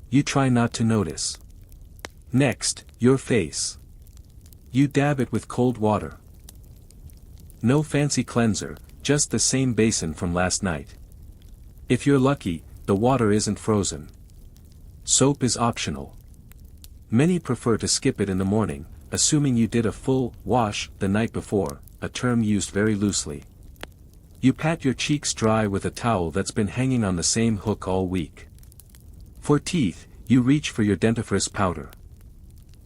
A: You try not to notice. Next, your face. You dab it with cold water. No fancy cleanser, just the same basin from last night. If you're lucky, the water isn't frozen. Soap is optional. Many prefer to skip it in the morning, assuming you did a full wash the night before, a term used very loosely. You pat your cheeks dry with a towel that's been hanging on the same hook all week. For teeth, you reach for your dentifrice powder.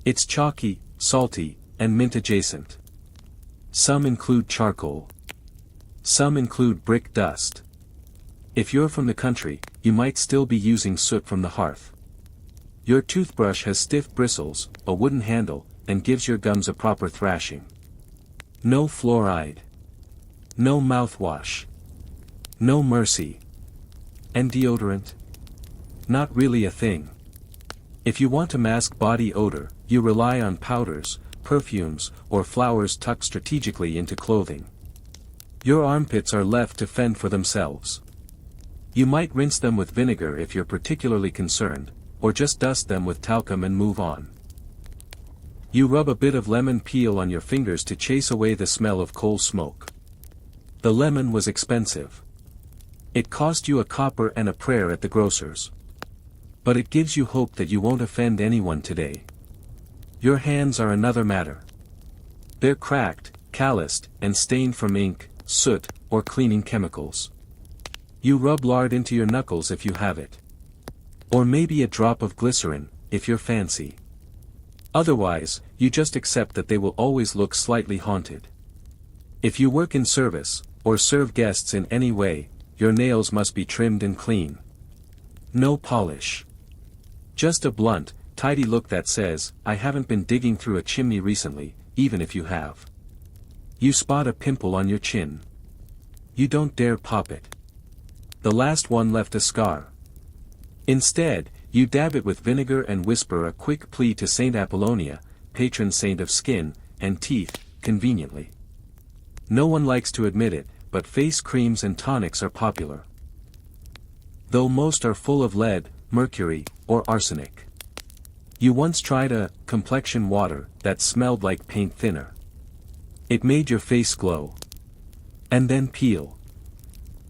A: It's chalky, salty, and mint adjacent. Some include charcoal. Some include brick dust. If you're from the country, you might still be using soot from the hearth. Your toothbrush has stiff bristles, a wooden handle, and gives your gums a proper thrashing. No fluoride. No mouthwash. No mercy. And deodorant? Not really a thing. If you want to mask body odor, you rely on powders, perfumes, or flowers tucked strategically into clothing. Your armpits are left to fend for themselves. You might rinse them with vinegar if you're particularly concerned, or just dust them with talcum and move on. You rub a bit of lemon peel on your fingers to chase away the smell of coal smoke. The lemon was expensive. It cost you a copper and a prayer at the grocer's. But it gives you hope that you won't offend anyone today. Your hands are another matter. They're cracked, calloused, and stained from ink, soot, or cleaning chemicals. You rub lard into your knuckles if you have it. Or maybe a drop of glycerin, if you're fancy. Otherwise, you just accept that they will always look slightly haunted. If you work in service, or serve guests in any way, your nails must be trimmed and clean. No polish. Just a blunt, tidy look that says, I haven't been digging through a chimney recently, even if you have. You spot a pimple on your chin. You don't dare pop it. The last one left a scar. Instead, you dab it with vinegar and whisper a quick plea to Saint Apollonia, patron saint of skin and teeth, conveniently. No one likes to admit it, but face creams and tonics are popular. Though most are full of lead, mercury, or arsenic. You once tried a complexion water that smelled like paint thinner. It made your face glow. And then peel.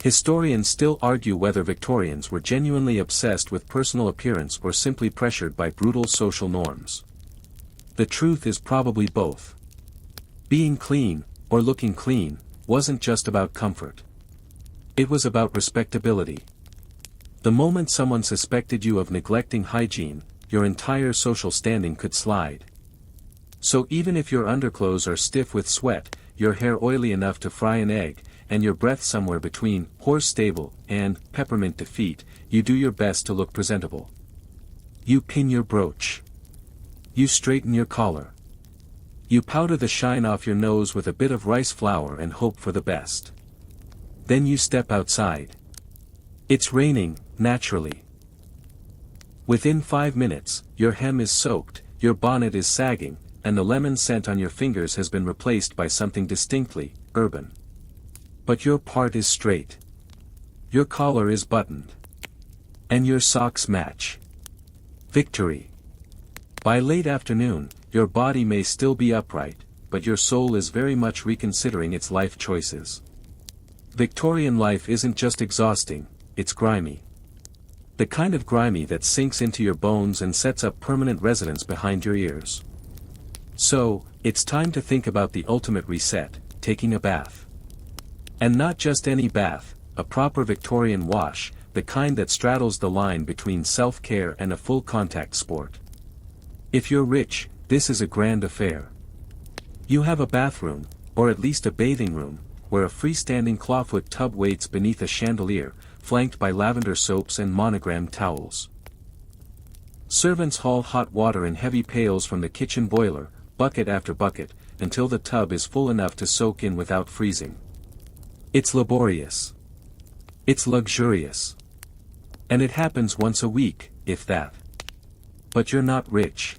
A: Historians still argue whether Victorians were genuinely obsessed with personal appearance or simply pressured by brutal social norms. The truth is probably both. Being clean, or looking clean, wasn't just about comfort. It was about respectability. The moment someone suspected you of neglecting hygiene, your entire social standing could slide. So even if your underclothes are stiff with sweat, your hair oily enough to fry an egg, and your breath somewhere between horse stable and peppermint defeat, you do your best to look presentable. You pin your brooch. You straighten your collar. You powder the shine off your nose with a bit of rice flour and hope for the best. Then you step outside. It's raining, naturally. Within 5 minutes, your hem is soaked, your bonnet is sagging, and the lemon scent on your fingers has been replaced by something distinctly urban. But your part is straight. Your collar is buttoned. And your socks match. Victory. By late afternoon, your body may still be upright, but your soul is very much reconsidering its life choices. Victorian life isn't just exhausting, it's grimy. The kind of grimy that sinks into your bones and sets up permanent residence behind your ears. So, it's time to think about the ultimate reset, taking a bath. And not just any bath, a proper Victorian wash, the kind that straddles the line between self-care and a full-contact sport. If you're rich, this is a grand affair. You have a bathroom, or at least a bathing room, where a freestanding clawfoot tub waits beneath a chandelier, flanked by lavender soaps and monogrammed towels. Servants haul hot water in heavy pails from the kitchen boiler, bucket after bucket, until the tub is full enough to soak in without freezing. It's laborious. It's luxurious. And it happens once a week, if that. But you're not rich.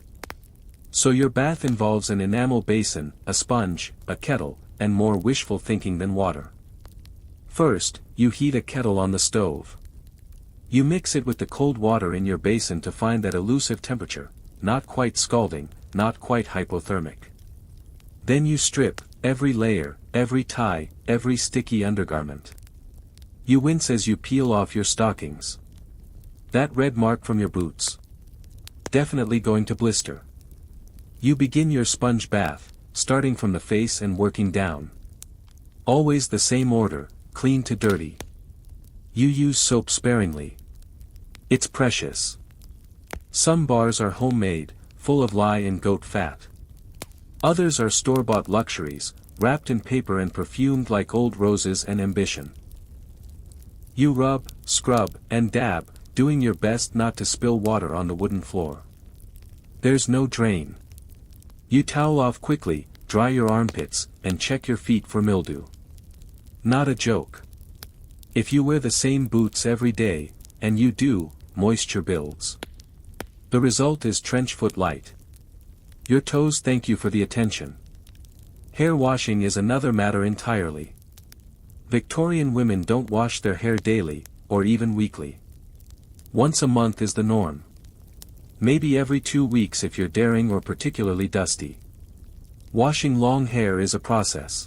A: So your bath involves an enamel basin, a sponge, a kettle, and more wishful thinking than water. First, you heat a kettle on the stove. You mix it with the cold water in your basin to find that elusive temperature, not quite scalding, not quite hypothermic. Then you strip, every layer, every tie, every sticky undergarment. You wince as you peel off your stockings. That red mark from your boots. Definitely going to blister. You begin your sponge bath, starting from the face and working down. Always the same order, clean to dirty. You use soap sparingly. It's precious. Some bars are homemade, full of lye and goat fat. Others are store-bought luxuries, wrapped in paper and perfumed like old roses and ambition. You rub, scrub, and dab, doing your best not to spill water on the wooden floor. There's no drain. You towel off quickly, dry your armpits, and check your feet for mildew. Not a joke. If you wear the same boots every day, and you do, moisture builds. The result is trench foot light. Your toes thank you for the attention. Hair washing is another matter entirely. Victorian women don't wash their hair daily, or even weekly. Once a month is the norm. Maybe every 2 weeks if you're daring or particularly dusty. Washing long hair is a process.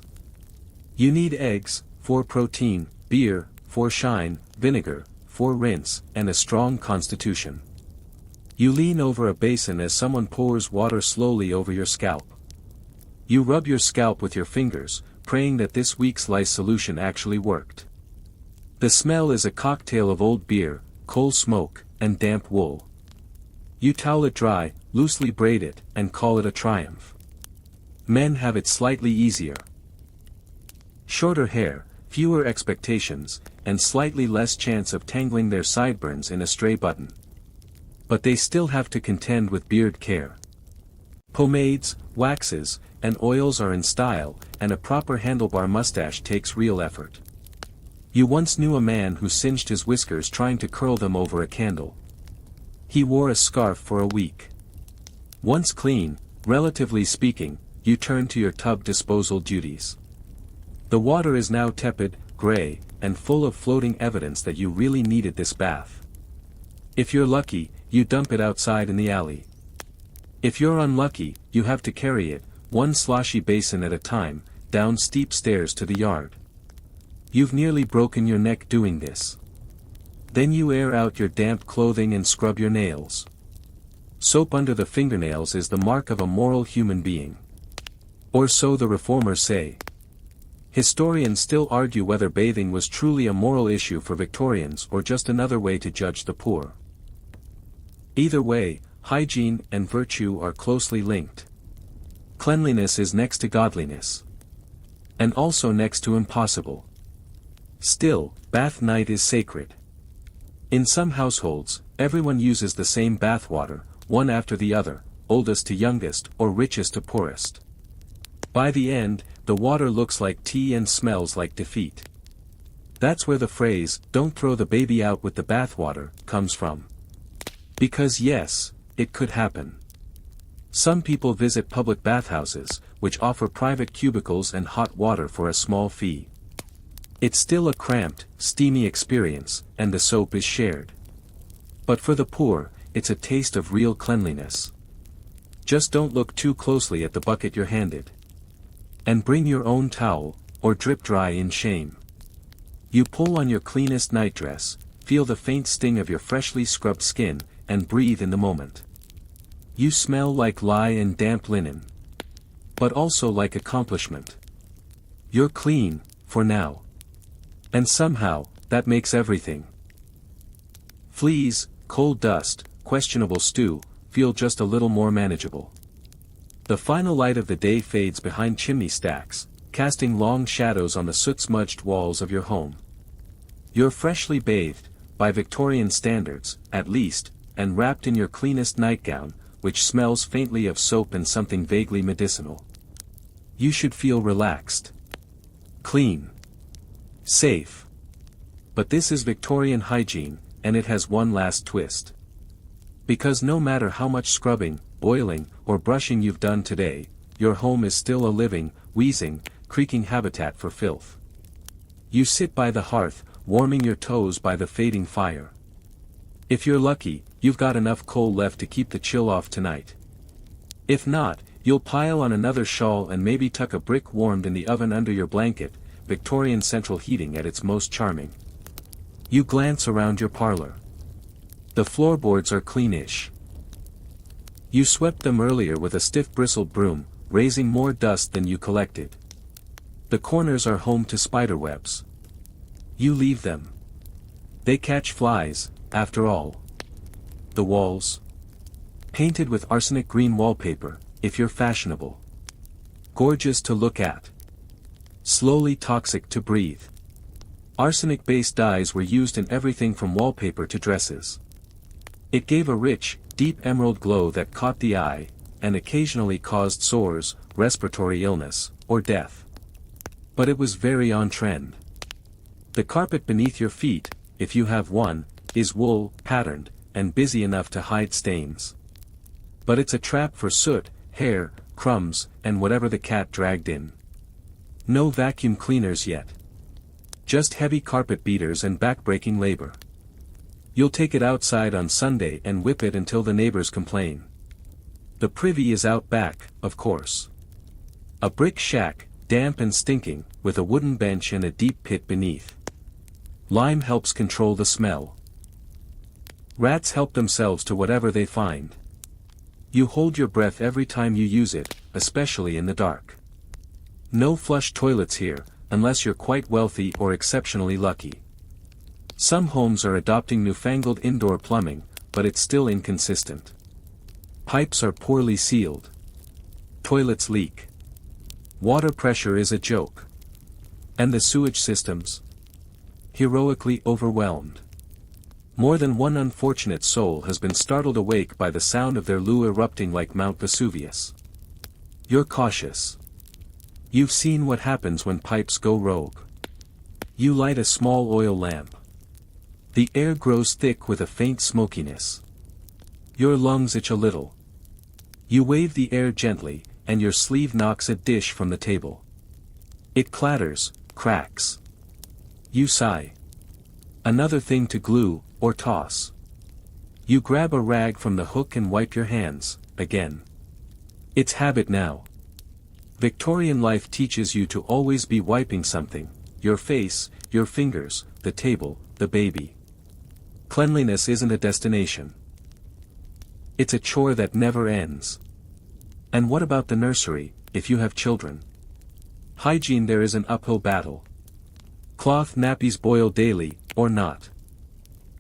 A: You need eggs, for protein, beer, for shine, vinegar, for rinse, and a strong constitution. You lean over a basin as someone pours water slowly over your scalp. You rub your scalp with your fingers, praying that this week's lice solution actually worked. The smell is a cocktail of old beer, coal smoke, and damp wool. You towel it dry, loosely braid it, and call it a triumph. Men have it slightly easier. Shorter hair, fewer expectations, and slightly less chance of tangling their sideburns in a stray button. But they still have to contend with beard care. Pomades, waxes, and oils are in style, and a proper handlebar mustache takes real effort. You once knew a man who singed his whiskers trying to curl them over a candle. He wore a scarf for a week. Once clean, relatively speaking, you turn to your tub disposal duties. The water is now tepid, gray, and full of floating evidence that you really needed this bath. If you're lucky, you dump it outside in the alley. If you're unlucky, you have to carry it, one sloshy basin at a time, down steep stairs to the yard. You've nearly broken your neck doing this. Then you air out your damp clothing and scrub your nails. Soap under the fingernails is the mark of a moral human being. Or so the reformers say. Historians still argue whether bathing was truly a moral issue for Victorians or just another way to judge the poor. Either way, hygiene and virtue are closely linked. Cleanliness is next to godliness. And also next to impossible. Still, bath night is sacred. In some households, everyone uses the same bath water, one after the other, oldest to youngest or richest to poorest. By the end, the water looks like tea and smells like defeat. That's where the phrase, "don't throw the baby out with the bathwater," comes from. Because yes, it could happen. Some people visit public bathhouses, which offer private cubicles and hot water for a small fee. It's still a cramped, steamy experience, and the soap is shared. But for the poor, it's a taste of real cleanliness. Just don't look too closely at the bucket you're handed. And bring your own towel, or drip dry in shame. You pull on your cleanest nightdress, feel the faint sting of your freshly scrubbed skin, and breathe in the moment. You smell like lye and damp linen. But also like accomplishment. You're clean, for now. And somehow, that makes everything. Fleas, coal dust, questionable stew, feel just a little more manageable. The final light of the day fades behind chimney stacks, casting long shadows on the soot-smudged walls of your home. You're freshly bathed, by Victorian standards, at least, and wrapped in your cleanest nightgown, which smells faintly of soap and something vaguely medicinal. You should feel relaxed. Clean. Safe. But this is Victorian hygiene, and it has one last twist. Because no matter how much scrubbing, boiling, or brushing you've done today, your home is still a living, wheezing, creaking habitat for filth. You sit by the hearth, warming your toes by the fading fire. If you're lucky, you've got enough coal left to keep the chill off tonight. If not, you'll pile on another shawl and maybe tuck a brick warmed in the oven under your blanket, Victorian central heating at its most charming. You glance around your parlor. The floorboards are cleanish. You swept them earlier with a stiff bristled broom, raising more dust than you collected. The corners are home to spiderwebs. You leave them. They catch flies, after all. The walls? Painted with arsenic green wallpaper, if you're fashionable. Gorgeous to look at. Slowly toxic to breathe. Arsenic-based dyes were used in everything from wallpaper to dresses. It gave a rich, deep emerald glow that caught the eye, and occasionally caused sores, respiratory illness, or death. But it was very on trend. The carpet beneath your feet, if you have one, is wool, patterned, and busy enough to hide stains. But it's a trap for soot, hair, crumbs, and whatever the cat dragged in. No vacuum cleaners yet. Just heavy carpet beaters and back-breaking labor. You'll take it outside on Sunday and whip it until the neighbors complain. The privy is out back, of course. A brick shack, damp and stinking, with a wooden bench and a deep pit beneath. Lime helps control the smell. Rats help themselves to whatever they find. You hold your breath every time you use it, especially in the dark. No flush toilets here, unless you're quite wealthy or exceptionally lucky. Some homes are adopting newfangled indoor plumbing, but it's still inconsistent. Pipes are poorly sealed. Toilets leak. Water pressure is a joke. And the sewage systems? Heroically overwhelmed. More than one unfortunate soul has been startled awake by the sound of their loo erupting like Mount Vesuvius. You're cautious. You've seen what happens when pipes go rogue. You light a small oil lamp. The air grows thick with a faint smokiness. Your lungs itch a little. You wave the air gently, and your sleeve knocks a dish from the table. It clatters, cracks. You sigh. Another thing to glue, or toss. You grab a rag from the hook and wipe your hands, again. It's habit now. Victorian life teaches you to always be wiping something, your face, your fingers, the table, the baby. Cleanliness isn't a destination. It's a chore that never ends. And what about the nursery, if you have children? Hygiene there is an uphill battle. Cloth nappies boil daily, or not.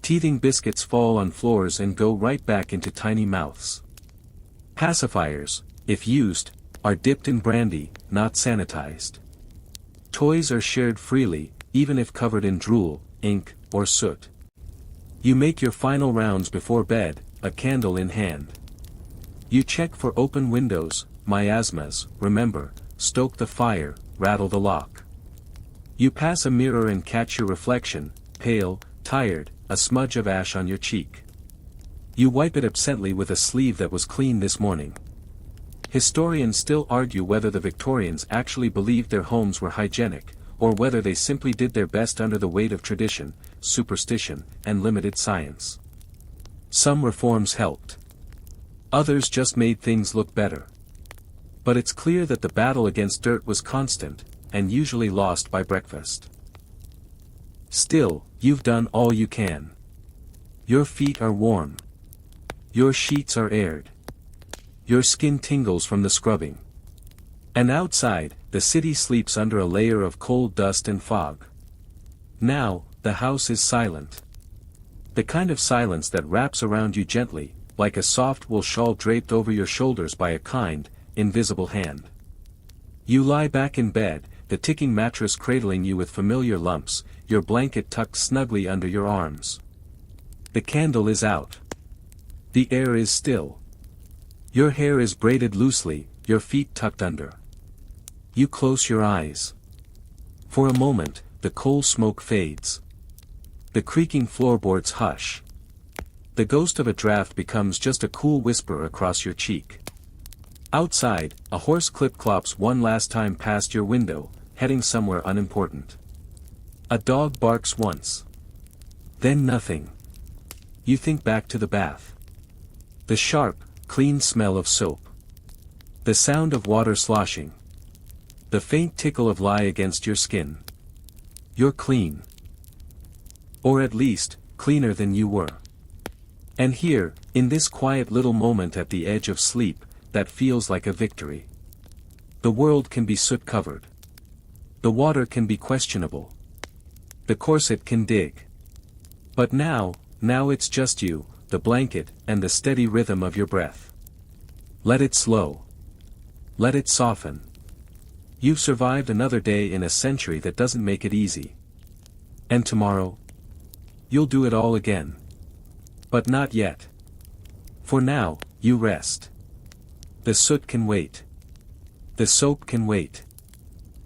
A: Teething biscuits fall on floors and go right back into tiny mouths. Pacifiers, if used, are dipped in brandy, not sanitized. Toys are shared freely, even if covered in drool, ink, or soot. You make your final rounds before bed, a candle in hand. You check for open windows, miasmas, remember, stoke the fire, rattle the lock. You pass a mirror and catch your reflection, pale, tired, a smudge of ash on your cheek. You wipe it absently with a sleeve that was clean this morning. Historians still argue whether the Victorians actually believed their homes were hygienic, or whether they simply did their best under the weight of tradition, superstition, and limited science. Some reforms helped. Others just made things look better. But it's clear that the battle against dirt was constant, and usually lost by breakfast. Still, you've done all you can. Your feet are warm. Your sheets are aired. Your skin tingles from the scrubbing. And outside, the city sleeps under a layer of cold dust and fog. Now, the house is silent. The kind of silence that wraps around you gently, like a soft wool shawl draped over your shoulders by a kind, invisible hand. You lie back in bed, the ticking mattress cradling you with familiar lumps, your blanket tucked snugly under your arms. The candle is out. The air is still. Your hair is braided loosely, your feet tucked under. You close your eyes. For a moment, the coal smoke fades. The creaking floorboards hush. The ghost of a draft becomes just a cool whisper across your cheek. Outside, a horse clip-clops one last time past your window, heading somewhere unimportant. A dog barks once. Then nothing. You think back to the bath. The sharp, clean smell of soap. The sound of water sloshing. The faint tickle of lye against your skin. You're clean. Or at least, cleaner than you were. And here, in this quiet little moment at the edge of sleep, that feels like a victory. The world can be soot-covered. The water can be questionable. The corset can dig. But now it's just you, the blanket, and the steady rhythm of your breath. Let it slow. Let it soften. You've survived another day in a century that doesn't make it easy. And tomorrow? You'll do it all again. But not yet. For now, you rest. The soot can wait. The soap can wait.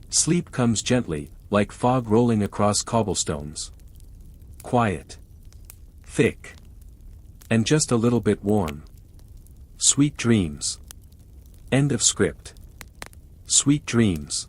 A: Sleep comes gently, like fog rolling across cobblestones. Quiet. Thick. And just a little bit warm. Sweet dreams. End of script. Sweet dreams.